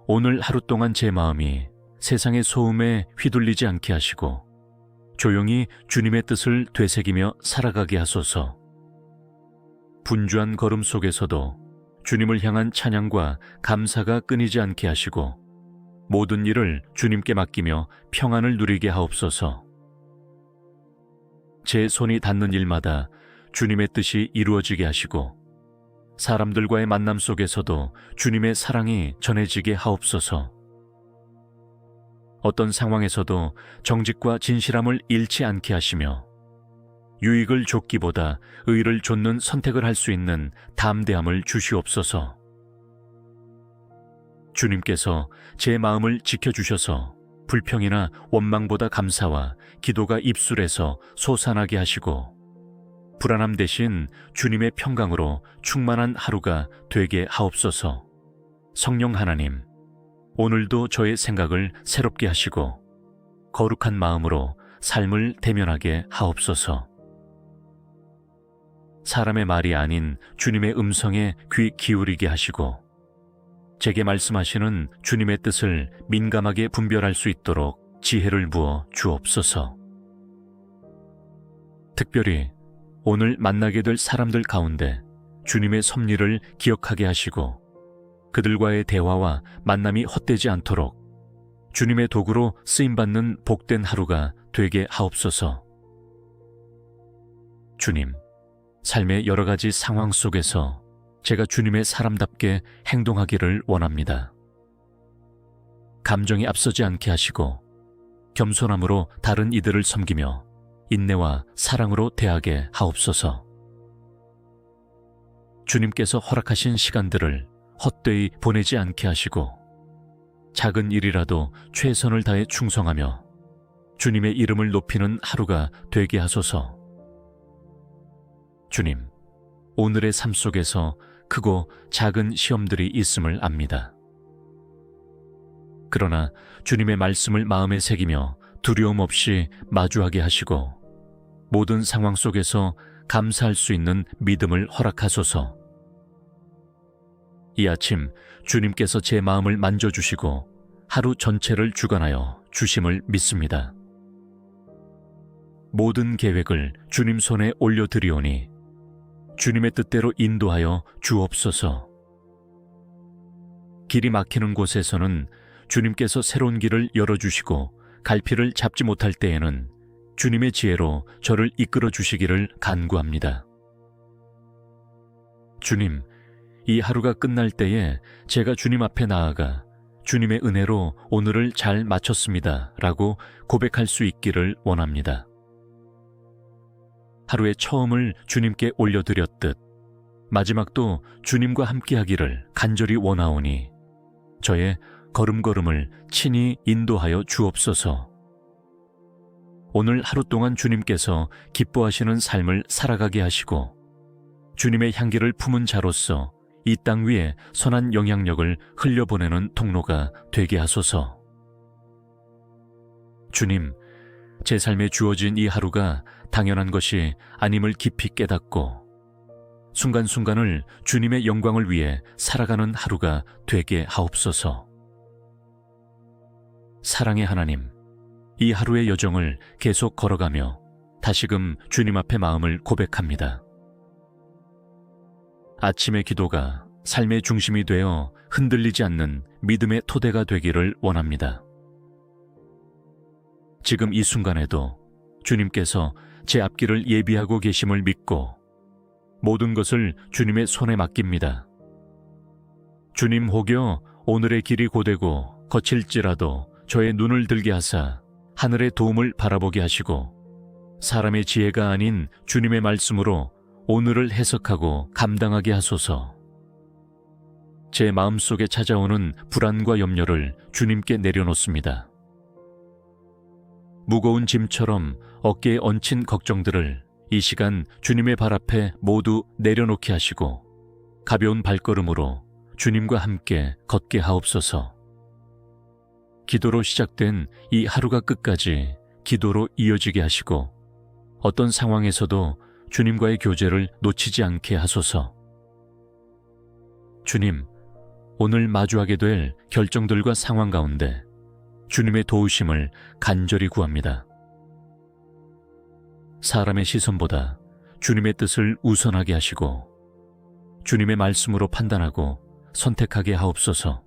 오늘 하루 동안 제 마음이 세상의 소음에 휘둘리지 않게 하시고 조용히 주님의 뜻을 되새기며 살아가게 하소서. 분주한 걸음 속에서도 주님을 향한 찬양과 감사가 끊이지 않게 하시고 모든 일을 주님께 맡기며 평안을 누리게 하옵소서. 제 손이 닿는 일마다 주님의 뜻이 이루어지게 하시고 사람들과의 만남 속에서도 주님의 사랑이 전해지게 하옵소서. 어떤 상황에서도 정직과 진실함을 잃지 않게 하시며 유익을 좇기보다 의를 좇는 선택을 할 수 있는 담대함을 주시옵소서. 주님께서 제 마음을 지켜주셔서 불평이나 원망보다 감사와 기도가 입술에서 솟아나게 하시고 불안함 대신 주님의 평강으로 충만한 하루가 되게 하옵소서. 성령 하나님, 오늘도 저의 생각을 새롭게 하시고 거룩한 마음으로 삶을 대면하게 하옵소서. 사람의 말이 아닌 주님의 음성에 귀 기울이게 하시고 제게 말씀하시는 주님의 뜻을 민감하게 분별할 수 있도록 지혜를 부어 주옵소서. 특별히 오늘 만나게 될 사람들 가운데 주님의 섭리를 기억하게 하시고 그들과의 대화와 만남이 헛되지 않도록 주님의 도구로 쓰임받는 복된 하루가 되게 하옵소서. 주님, 삶의 여러 가지 상황 속에서 제가 주님의 사람답게 행동하기를 원합니다. 감정이 앞서지 않게 하시고 겸손함으로 다른 이들을 섬기며 인내와 사랑으로 대하게 하옵소서. 주님께서 허락하신 시간들을 헛되이 보내지 않게 하시고 작은 일이라도 최선을 다해 충성하며 주님의 이름을 높이는 하루가 되게 하소서. 주님, 오늘의 삶 속에서 크고 작은 시험들이 있음을 압니다. 그러나 주님의 말씀을 마음에 새기며 두려움 없이 마주하게 하시고 모든 상황 속에서 감사할 수 있는 믿음을 허락하소서. 이 아침 주님께서 제 마음을 만져주시고 하루 전체를 주관하여 주심을 믿습니다. 모든 계획을 주님 손에 올려드리오니 주님의 뜻대로 인도하여 주옵소서. 길이 막히는 곳에서는 주님께서 새로운 길을 열어주시고 갈피를 잡지 못할 때에는 주님의 지혜로 저를 이끌어 주시기를 간구합니다. 주님, 이 하루가 끝날 때에 제가 주님 앞에 나아가 주님의 은혜로 오늘을 잘 마쳤습니다 라고 고백할 수 있기를 원합니다. 하루의 처음을 주님께 올려드렸듯 마지막도 주님과 함께하기를 간절히 원하오니 저의 걸음걸음을 친히 인도하여 주옵소서. 오늘 하루 동안 주님께서 기뻐하시는 삶을 살아가게 하시고 주님의 향기를 품은 자로서 이 땅 위에 선한 영향력을 흘려보내는 통로가 되게 하소서. 주님, 제 삶에 주어진 이 하루가 당연한 것이 아님을 깊이 깨닫고 순간순간을 주님의 영광을 위해 살아가는 하루가 되게 하옵소서. 사랑의 하나님, 이 하루의 여정을 계속 걸어가며 다시금 주님 앞에 마음을 고백합니다. 아침의 기도가 삶의 중심이 되어 흔들리지 않는 믿음의 토대가 되기를 원합니다. 지금 이 순간에도 주님께서 제 앞길을 예비하고 계심을 믿고 모든 것을 주님의 손에 맡깁니다. 주님 혹여 오늘의 길이 고되고 거칠지라도 저의 눈을 들게 하사 하늘의 도움을 바라보게 하시고 사람의 지혜가 아닌 주님의 말씀으로 오늘을 해석하고 감당하게 하소서. 제 마음속에 찾아오는 불안과 염려를 주님께 내려놓습니다. 무거운 짐처럼 어깨에 얹힌 걱정들을 이 시간 주님의 발 앞에 모두 내려놓게 하시고 가벼운 발걸음으로 주님과 함께 걷게 하옵소서. 기도로 시작된 이 하루가 끝까지 기도로 이어지게 하시고 어떤 상황에서도 주님과의 교제를 놓치지 않게 하소서. 주님, 오늘 마주하게 될 결정들과 상황 가운데 주님의 도우심을 간절히 구합니다. 사람의 시선보다 주님의 뜻을 우선하게 하시고 주님의 말씀으로 판단하고 선택하게 하옵소서.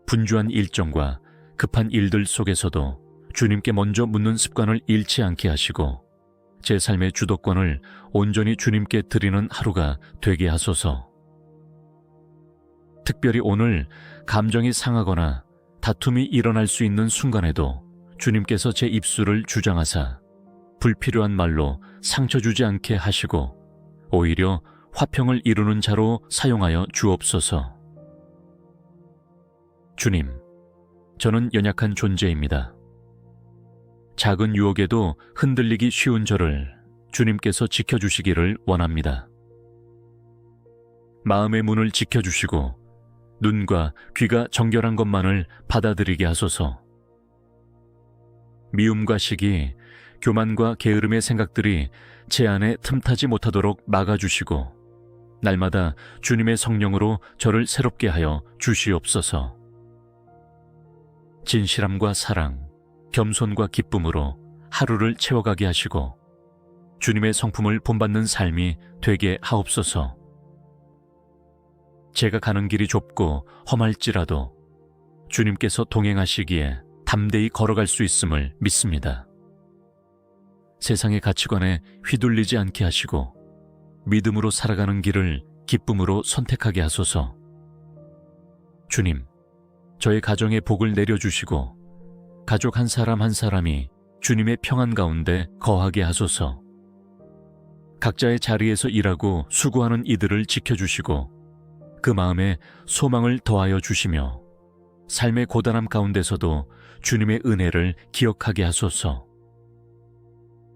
분주한 일정과 급한 일들 속에서도 주님께 먼저 묻는 습관을 잃지 않게 하시고 제 삶의 주도권을 온전히 주님께 드리는 하루가 되게 하소서. 특별히 오늘 감정이 상하거나 다툼이 일어날 수 있는 순간에도 주님께서 제 입술을 주장하사 불필요한 말로 상처 주지 않게 하시고 오히려 화평을 이루는 자로 사용하여 주옵소서. 주님, 저는 연약한 존재입니다. 작은 유혹에도 흔들리기 쉬운 저를 주님께서 지켜주시기를 원합니다. 마음의 문을 지켜주시고 눈과 귀가 정결한 것만을 받아들이게 하소서. 미움과 시기, 교만과 게으름의 생각들이 제 안에 틈타지 못하도록 막아주시고 날마다 주님의 성령으로 저를 새롭게 하여 주시옵소서. 진실함과 사랑, 겸손과 기쁨으로 하루를 채워가게 하시고 주님의 성품을 본받는 삶이 되게 하옵소서. 제가 가는 길이 좁고 험할지라도 주님께서 동행하시기에 담대히 걸어갈 수 있음을 믿습니다. 세상의 가치관에 휘둘리지 않게 하시고 믿음으로 살아가는 길을 기쁨으로 선택하게 하소서. 주님, 저의 가정에 복을 내려주시고 가족 한 사람 한 사람이 주님의 평안 가운데 거하게 하소서. 각자의 자리에서 일하고 수고하는 이들을 지켜주시고 그 마음에 소망을 더하여 주시며 삶의 고단함 가운데서도 주님의 은혜를 기억하게 하소서.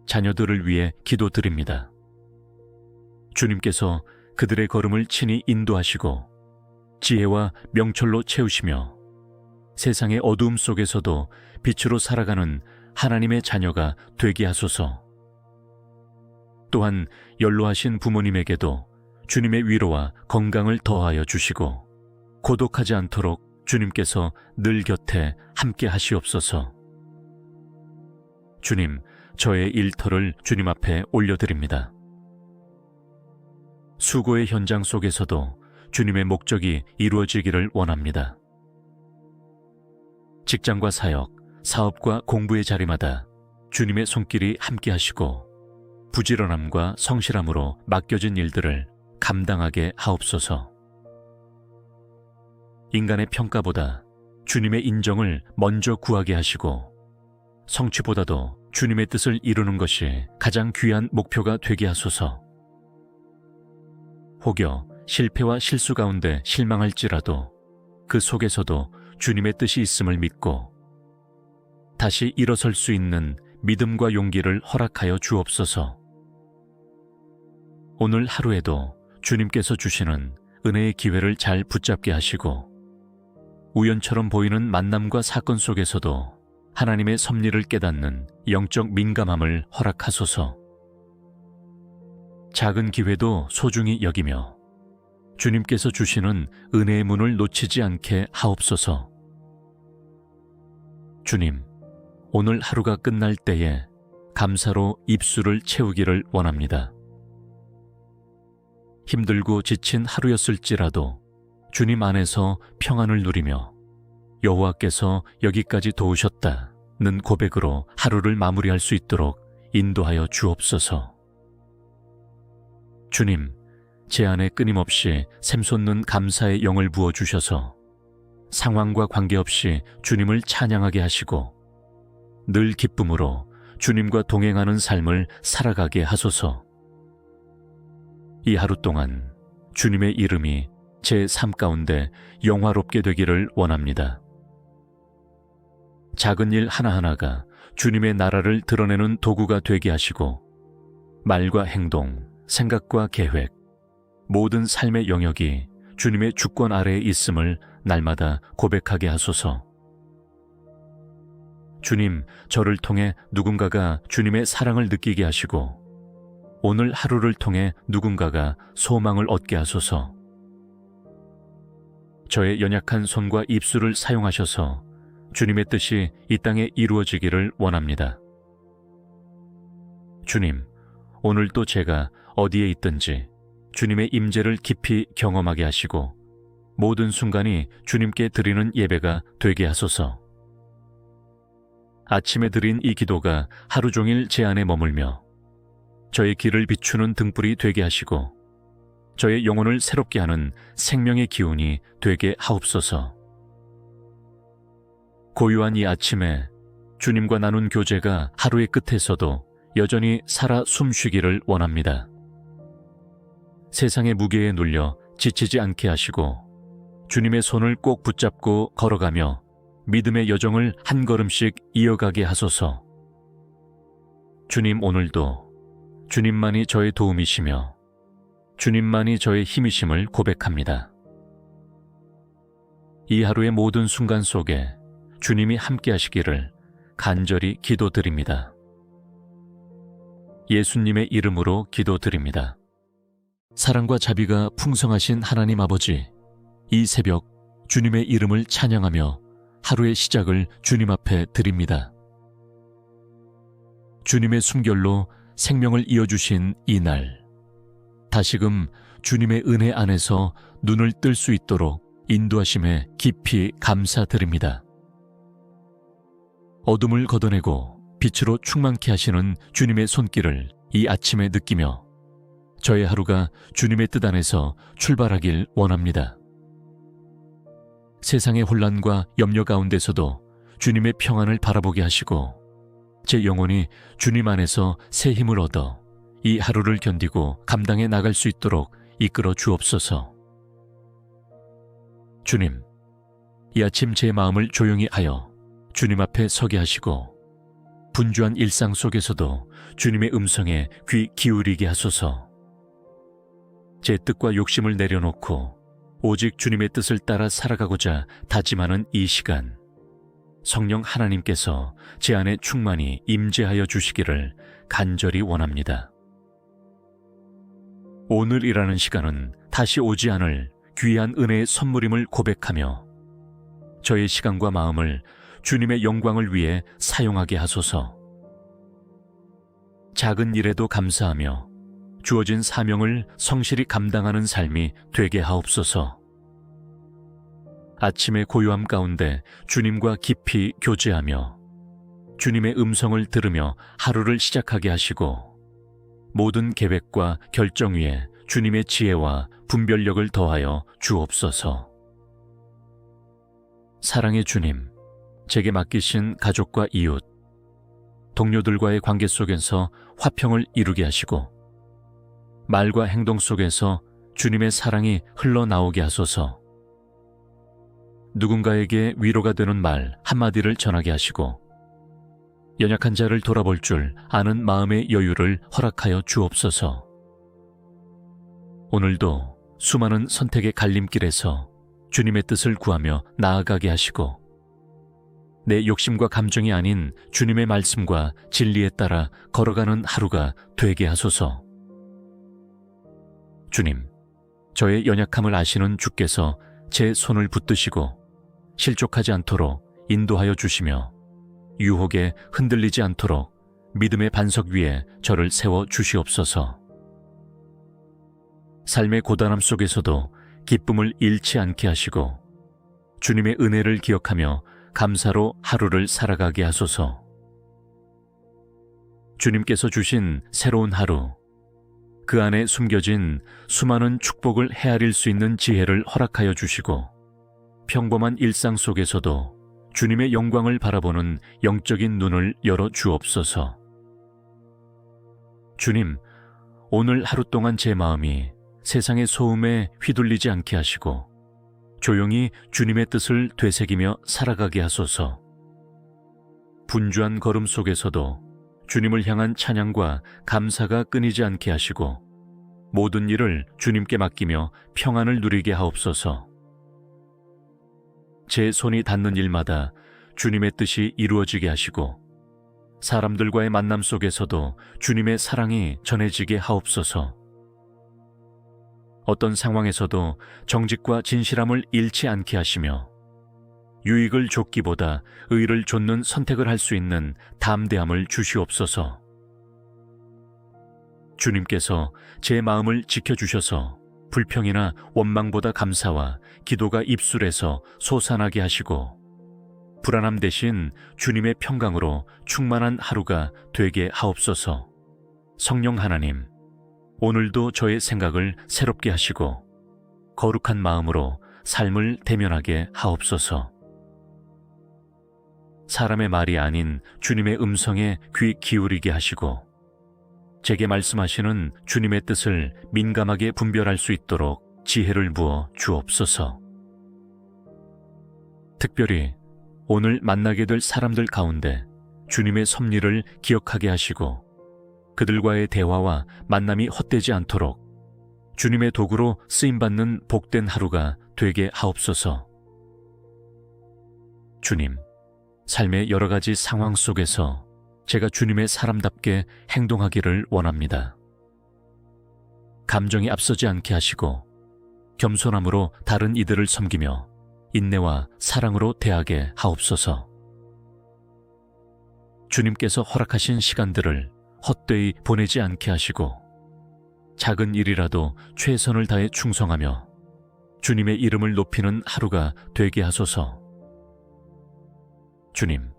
자녀들을 위해 기도드립니다. 주님께서 그들의 걸음을 친히 인도하시고 지혜와 명철로 채우시며 세상의 어두움 속에서도 빛으로 살아가는 하나님의 자녀가 되게 하소서. 또한 연로하신 부모님에게도 주님의 위로와 건강을 더하여 주시고 고독하지 않도록 주님께서 늘 곁에 함께 하시옵소서. 주님, 저의 일터를 주님 앞에 올려드립니다. 수고의 현장 속에서도 주님의 목적이 이루어지기를 원합니다. 직장과 사역, 사업과 공부의 자리마다 주님의 손길이 함께 하시고 부지런함과 성실함으로 맡겨진 일들을 감당하게 하옵소서. 인간의 평가보다 주님의 인정을 먼저 구하게 하시고 성취보다도 주님의 뜻을 이루는 것이 가장 귀한 목표가 되게 하소서. 혹여 실패와 실수 가운데 실망할지라도 그 속에서도 주님의 뜻이 있음을 믿고 다시 일어설 수 있는 믿음과 용기를 허락하여 주옵소서. 오늘 하루에도 주님께서 주시는 은혜의 기회를 잘 붙잡게 하시고 우연처럼 보이는 만남과 사건 속에서도 하나님의 섭리를 깨닫는 영적 민감함을 허락하소서. 작은 기회도 소중히 여기며 주님께서 주시는 은혜의 문을 놓치지 않게 하옵소서. 주님, 오늘 하루가 끝날 때에 감사로 입술을 채우기를 원합니다. 힘들고 지친 하루였을지라도 주님 안에서 평안을 누리며 여호와께서 여기까지 도우셨다는 고백으로 하루를 마무리할 수 있도록 인도하여 주옵소서. 주님, 제 안에 끊임없이 샘솟는 감사의 영을 부어주셔서 상황과 관계없이 주님을 찬양하게 하시고 늘 기쁨으로 주님과 동행하는 삶을 살아가게 하소서. 이 하루 동안 주님의 이름이 제 삶 가운데 영화롭게 되기를 원합니다. 작은 일 하나하나가 주님의 나라를 드러내는 도구가 되게 하시고 말과 행동, 생각과 계획, 모든 삶의 영역이 주님의 주권 아래에 있음을 날마다 고백하게 하소서. 주님, 저를 통해 누군가가 주님의 사랑을 느끼게 하시고 오늘 하루를 통해 누군가가 소망을 얻게 하소서. 저의 연약한 손과 입술을 사용하셔서 주님의 뜻이 이 땅에 이루어지기를 원합니다. 주님, 오늘도 제가 어디에 있든지 주님의 임재를 깊이 경험하게 하시고 모든 순간이 주님께 드리는 예배가 되게 하소서. 아침에 드린 이 기도가 하루 종일 제 안에 머물며 저의 길을 비추는 등불이 되게 하시고 저의 영혼을 새롭게 하는 생명의 기운이 되게 하옵소서. 고요한 이 아침에 주님과 나눈 교제가 하루의 끝에서도 여전히 살아 숨쉬기를 원합니다. 세상의 무게에 눌려 지치지 않게 하시고 주님의 손을 꼭 붙잡고 걸어가며 믿음의 여정을 한 걸음씩 이어가게 하소서. 주님, 오늘도 주님만이 저의 도움이시며 주님만이 저의 힘이심을 고백합니다. 이 하루의 모든 순간 속에 주님이 함께 하시기를 간절히 기도드립니다. 예수님의 이름으로 기도드립니다. 사랑과 자비가 풍성하신 하나님 아버지, 이 새벽 주님의 이름을 찬양하며 하루의 시작을 주님 앞에 드립니다. 주님의 숨결로 생명을 이어주신 이 날, 다시금 주님의 은혜 안에서 눈을 뜰 수 있도록 인도하심에 깊이 감사드립니다. 어둠을 걷어내고 빛으로 충만케 하시는 주님의 손길을 이 아침에 느끼며 저의 하루가 주님의 뜻 안에서 출발하길 원합니다. 세상의 혼란과 염려 가운데서도 주님의 평안을 바라보게 하시고 제 영혼이 주님 안에서 새 힘을 얻어 이 하루를 견디고 감당해 나갈 수 있도록 이끌어 주옵소서. 주님, 이 아침 제 마음을 조용히 하여 주님 앞에 서게 하시고 분주한 일상 속에서도 주님의 음성에 귀 기울이게 하소서. 제 뜻과 욕심을 내려놓고 오직 주님의 뜻을 따라 살아가고자 다짐하는 이 시간, 성령 하나님께서 제 안에 충만히 임재하여 주시기를 간절히 원합니다. 오늘이라는 시간은 다시 오지 않을 귀한 은혜의 선물임을 고백하며 저의 시간과 마음을 주님의 영광을 위해 사용하게 하소서. 작은 일에도 감사하며 주어진 사명을 성실히 감당하는 삶이 되게 하옵소서. 아침의 고요함 가운데 주님과 깊이 교제하며 주님의 음성을 들으며 하루를 시작하게 하시고 모든 계획과 결정 위에 주님의 지혜와 분별력을 더하여 주옵소서. 사랑의 주님, 제게 맡기신 가족과 이웃, 동료들과의 관계 속에서 화평을 이루게 하시고 말과 행동 속에서 주님의 사랑이 흘러나오게 하소서. 누군가에게 위로가 되는 말 한마디를 전하게 하시고 연약한 자를 돌아볼 줄 아는 마음의 여유를 허락하여 주옵소서. 오늘도 수많은 선택의 갈림길에서 주님의 뜻을 구하며 나아가게 하시고 내 욕심과 감정이 아닌 주님의 말씀과 진리에 따라 걸어가는 하루가 되게 하소서. 주님, 저의 연약함을 아시는 주께서 제 손을 붙드시고 실족하지 않도록 인도하여 주시며 유혹에 흔들리지 않도록 믿음의 반석 위에 저를 세워 주시옵소서. 삶의 고단함 속에서도 기쁨을 잃지 않게 하시고 주님의 은혜를 기억하며 감사로 하루를 살아가게 하소서. 주님께서 주신 새로운 하루, 그 안에 숨겨진 수많은 축복을 헤아릴 수 있는 지혜를 허락하여 주시고 평범한 일상 속에서도 주님의 영광을 바라보는 영적인 눈을 열어 주옵소서. 주님, 오늘 하루 동안 제 마음이 세상의 소음에 휘둘리지 않게 하시고 조용히 주님의 뜻을 되새기며 살아가게 하소서. 분주한 걸음 속에서도 주님을 향한 찬양과 감사가 끊이지 않게 하시고 모든 일을 주님께 맡기며 평안을 누리게 하옵소서. 제 손이 닿는 일마다 주님의 뜻이 이루어지게 하시고 사람들과의 만남 속에서도 주님의 사랑이 전해지게 하옵소서. 어떤 상황에서도 정직과 진실함을 잃지 않게 하시며 유익을 좇기보다 의를 좇는 선택을 할 수 있는 담대함을 주시옵소서. 주님께서 제 마음을 지켜주셔서 불평이나 원망보다 감사와 기도가 입술에서 솟아나게 하시고 불안함 대신 주님의 평강으로 충만한 하루가 되게 하옵소서. 성령 하나님, 오늘도 저의 생각을 새롭게 하시고 거룩한 마음으로 삶을 대면하게 하옵소서. 사람의 말이 아닌 주님의 음성에 귀 기울이게 하시고 제게 말씀하시는 주님의 뜻을 민감하게 분별할 수 있도록 지혜를 부어 주옵소서. 특별히 오늘 만나게 될 사람들 가운데 주님의 섭리를 기억하게 하시고 그들과의 대화와 만남이 헛되지 않도록 주님의 도구로 쓰임받는 복된 하루가 되게 하옵소서. 주님, 삶의 여러 가지 상황 속에서 제가 주님의 사람답게 행동하기를 원합니다. 감정이 앞서지 않게 하시고 겸손함으로 다른 이들을 섬기며 인내와 사랑으로 대하게 하옵소서. 주님께서 허락하신 시간들을 헛되이 보내지 않게 하시고 작은 일이라도 최선을 다해 충성하며 주님의 이름을 높이는 하루가 되게 하소서. 주님,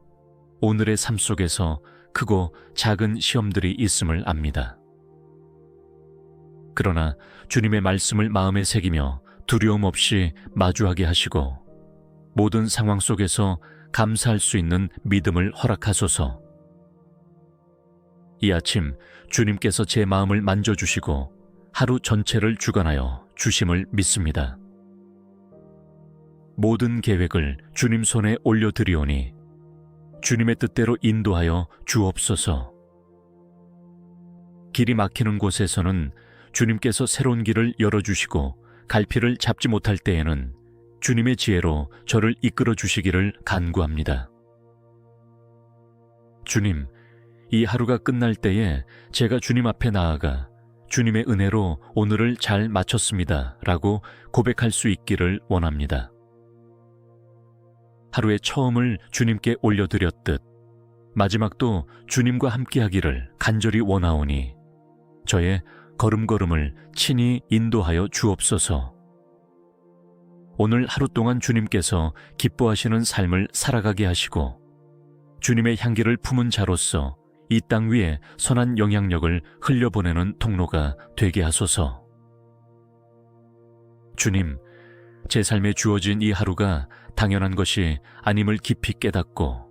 오늘의 삶 속에서 크고 작은 시험들이 있음을 압니다. 그러나 주님의 말씀을 마음에 새기며 두려움 없이 마주하게 하시고 모든 상황 속에서 감사할 수 있는 믿음을 허락하소서. 이 아침 주님께서 제 마음을 만져주시고 하루 전체를 주관하여 주심을 믿습니다. 모든 계획을 주님 손에 올려드리오니 주님의 뜻대로 인도하여 주옵소서. 길이 막히는 곳에서는 주님께서 새로운 길을 열어주시고 갈피를 잡지 못할 때에는 주님의 지혜로 저를 이끌어 주시기를 간구합니다. 주님, 이 하루가 끝날 때에 제가 주님 앞에 나아가 주님의 은혜로 오늘을 잘 마쳤습니다 라고 고백할 수 있기를 원합니다. 하루의 처음을 주님께 올려드렸듯 마지막도 주님과 함께하기를 간절히 원하오니 저의 걸음걸음을 친히 인도하여 주옵소서. 오늘 하루 동안 주님께서 기뻐하시는 삶을 살아가게 하시고 주님의 향기를 품은 자로서 이 땅 위에 선한 영향력을 흘려보내는 통로가 되게 하소서. 주님, 제 삶에 주어진 이 하루가 당연한 것이 아님을 깊이 깨닫고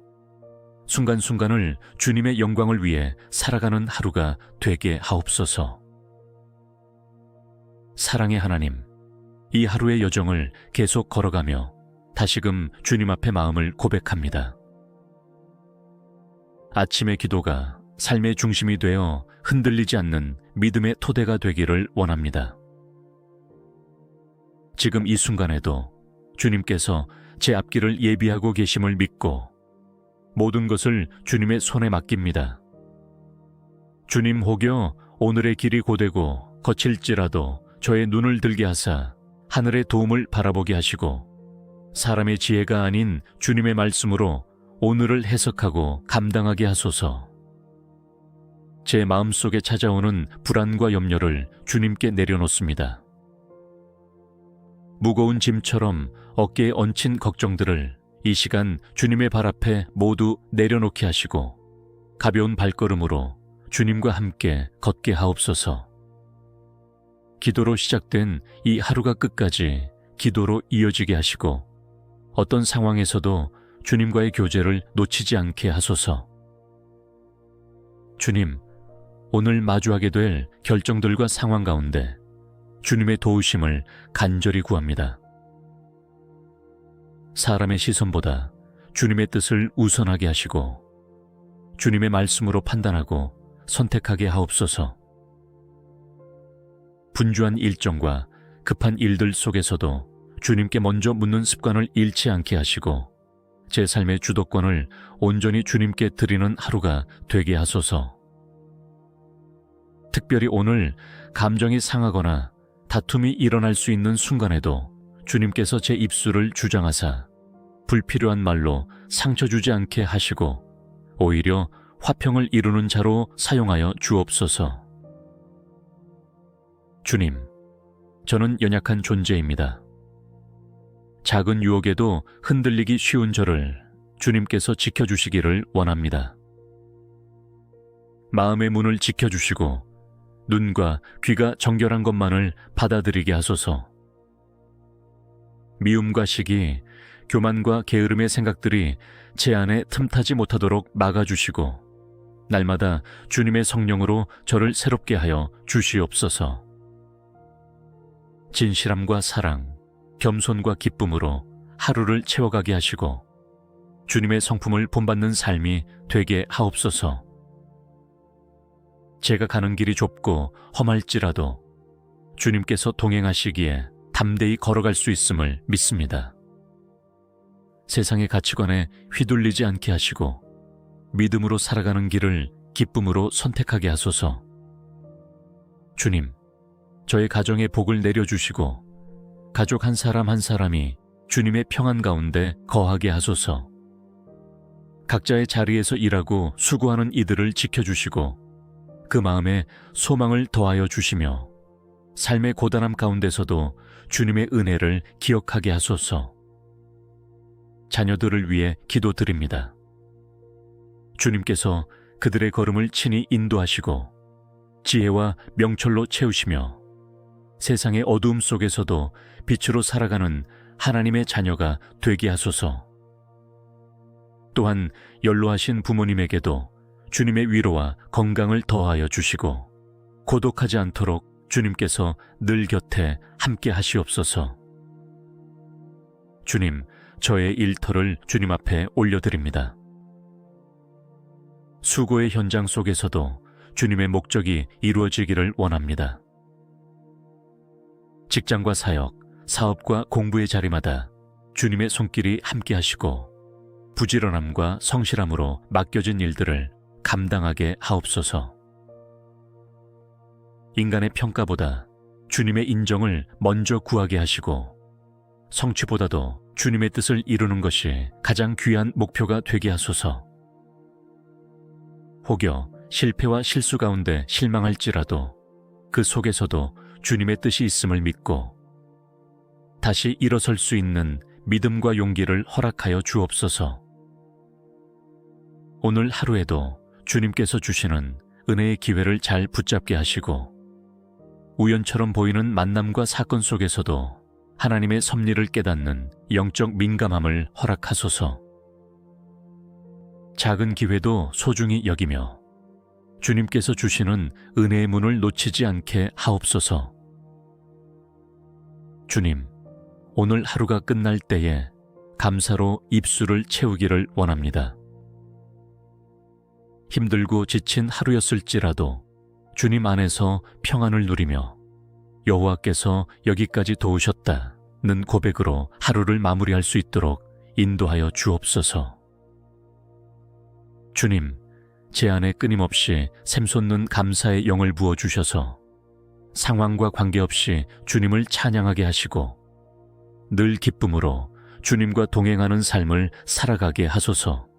순간순간을 주님의 영광을 위해 살아가는 하루가 되게 하옵소서. 사랑의 하나님, 이 하루의 여정을 계속 걸어가며 다시금 주님 앞에 마음을 고백합니다. 아침의 기도가 삶의 중심이 되어 흔들리지 않는 믿음의 토대가 되기를 원합니다. 지금 이 순간에도 주님께서 제 앞길을 예비하고 계심을 믿고 모든 것을 주님의 손에 맡깁니다. 주님 혹여 오늘의 길이 고되고 거칠지라도 저의 눈을 들게 하사 하늘의 도움을 바라보게 하시고 사람의 지혜가 아닌 주님의 말씀으로 오늘을 해석하고 감당하게 하소서. 제 마음속에 찾아오는 불안과 염려를 주님께 내려놓습니다. 무거운 짐처럼 어깨에 얹힌 걱정들을 이 시간 주님의 발 앞에 모두 내려놓게 하시고 가벼운 발걸음으로 주님과 함께 걷게 하옵소서. 기도로 시작된 이 하루가 끝까지 기도로 이어지게 하시고 어떤 상황에서도 주님과의 교제를 놓치지 않게 하소서. 주님, 오늘 마주하게 될 결정들과 상황 가운데 주님의 도우심을 간절히 구합니다. 사람의 시선보다 주님의 뜻을 우선하게 하시고 주님의 말씀으로 판단하고 선택하게 하옵소서. 분주한 일정과 급한 일들 속에서도 주님께 먼저 묻는 습관을 잃지 않게 하시고 제 삶의 주도권을 온전히 주님께 드리는 하루가 되게 하소서. 특별히 오늘 감정이 상하거나 다툼이 일어날 수 있는 순간에도 주님께서 제 입술을 주장하사 불필요한 말로 상처 주지 않게 하시고 오히려 화평을 이루는 자로 사용하여 주옵소서. 주님, 저는 연약한 존재입니다. 작은 유혹에도 흔들리기 쉬운 저를 주님께서 지켜주시기를 원합니다. 마음의 문을 지켜주시고 눈과 귀가 정결한 것만을 받아들이게 하소서. 미움과 시기, 교만과 게으름의 생각들이 제 안에 틈타지 못하도록 막아주시고 날마다 주님의 성령으로 저를 새롭게 하여 주시옵소서. 진실함과 사랑, 겸손과 기쁨으로 하루를 채워가게 하시고 주님의 성품을 본받는 삶이 되게 하옵소서. 제가 가는 길이 좁고 험할지라도 주님께서 동행하시기에 담대히 걸어갈 수 있음을 믿습니다. 세상의 가치관에 휘둘리지 않게 하시고 믿음으로 살아가는 길을 기쁨으로 선택하게 하소서. 주님, 저의 가정에 복을 내려주시고 가족 한 사람 한 사람이 주님의 평안 가운데 거하게 하소서. 각자의 자리에서 일하고 수고하는 이들을 지켜주시고 그 마음에 소망을 더하여 주시며 삶의 고단함 가운데서도 주님의 은혜를 기억하게 하소서. 자녀들을 위해 기도드립니다. 주님께서 그들의 걸음을 친히 인도하시고 지혜와 명철로 채우시며 세상의 어두움 속에서도 빛으로 살아가는 하나님의 자녀가 되게 하소서. 또한 연로하신 부모님에게도 주님의 위로와 건강을 더하여 주시고 고독하지 않도록 주님께서 늘 곁에 함께 하시옵소서. 주님, 저의 일터를 주님 앞에 올려드립니다. 수고의 현장 속에서도 주님의 목적이 이루어지기를 원합니다. 직장과 사역, 사업과 공부의 자리마다 주님의 손길이 함께 하시고 부지런함과 성실함으로 맡겨진 일들을 감당하게 하옵소서. 인간의 평가보다 주님의 인정을 먼저 구하게 하시고 성취보다도 주님의 뜻을 이루는 것이 가장 귀한 목표가 되게 하소서. 혹여 실패와 실수 가운데 실망할지라도 그 속에서도 주님의 뜻이 있음을 믿고 다시 일어설 수 있는 믿음과 용기를 허락하여 주옵소서. 오늘 하루에도 주님께서 주시는 은혜의 기회를 잘 붙잡게 하시고 우연처럼 보이는 만남과 사건 속에서도 하나님의 섭리를 깨닫는 영적 민감함을 허락하소서. 작은 기회도 소중히 여기며 주님께서 주시는 은혜의 문을 놓치지 않게 하옵소서. 주님, 오늘 하루가 끝날 때에 감사로 입술을 채우기를 원합니다. 힘들고 지친 하루였을지라도 주님 안에서 평안을 누리며 여호와께서 여기까지 도우셨다는 고백으로 하루를 마무리할 수 있도록 인도하여 주옵소서. 주님, 제 안에 끊임없이 샘솟는 감사의 영을 부어주셔서 상황과 관계없이 주님을 찬양하게 하시고 늘 기쁨으로 주님과 동행하는 삶을 살아가게 하소서.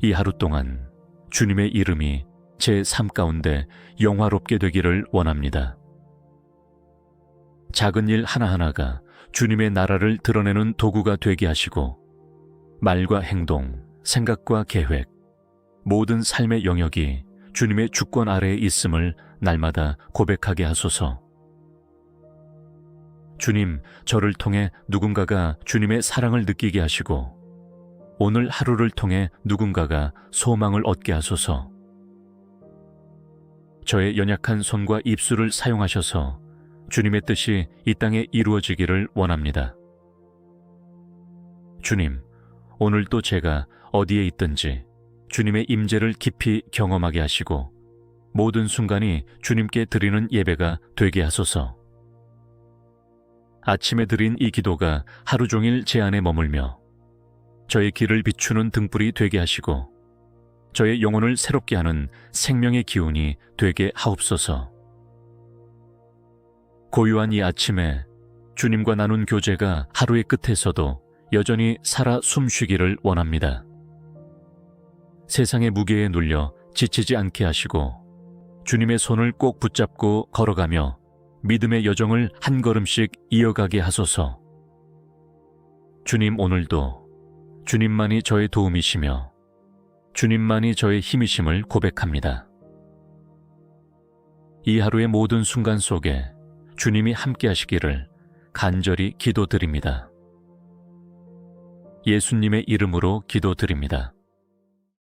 이 하루 동안 주님의 이름이 제 삶 가운데 영화롭게 되기를 원합니다. 작은 일 하나하나가 주님의 나라를 드러내는 도구가 되게 하시고 말과 행동, 생각과 계획, 모든 삶의 영역이 주님의 주권 아래에 있음을 날마다 고백하게 하소서. 주님, 저를 통해 누군가가 주님의 사랑을 느끼게 하시고 오늘 하루를 통해 누군가가 소망을 얻게 하소서. 저의 연약한 손과 입술을 사용하셔서 주님의 뜻이 이 땅에 이루어지기를 원합니다. 주님, 오늘도 제가 어디에 있든지 주님의 임재를 깊이 경험하게 하시고 모든 순간이 주님께 드리는 예배가 되게 하소서. 아침에 드린 이 기도가 하루 종일 제 안에 머물며 저의 길을 비추는 등불이 되게 하시고 저의 영혼을 새롭게 하는 생명의 기운이 되게 하옵소서. 고요한 이 아침에 주님과 나눈 교제가 하루의 끝에서도 여전히 살아 숨쉬기를 원합니다. 세상의 무게에 눌려 지치지 않게 하시고 주님의 손을 꼭 붙잡고 걸어가며 믿음의 여정을 한 걸음씩 이어가게 하소서. 주님, 오늘도 주님만이 저의 도움이시며 주님만이 저의 힘이심을 고백합니다. 이 하루의 모든 순간 속에 주님이 함께 하시기를 간절히 기도드립니다. 예수님의 이름으로 기도드립니다.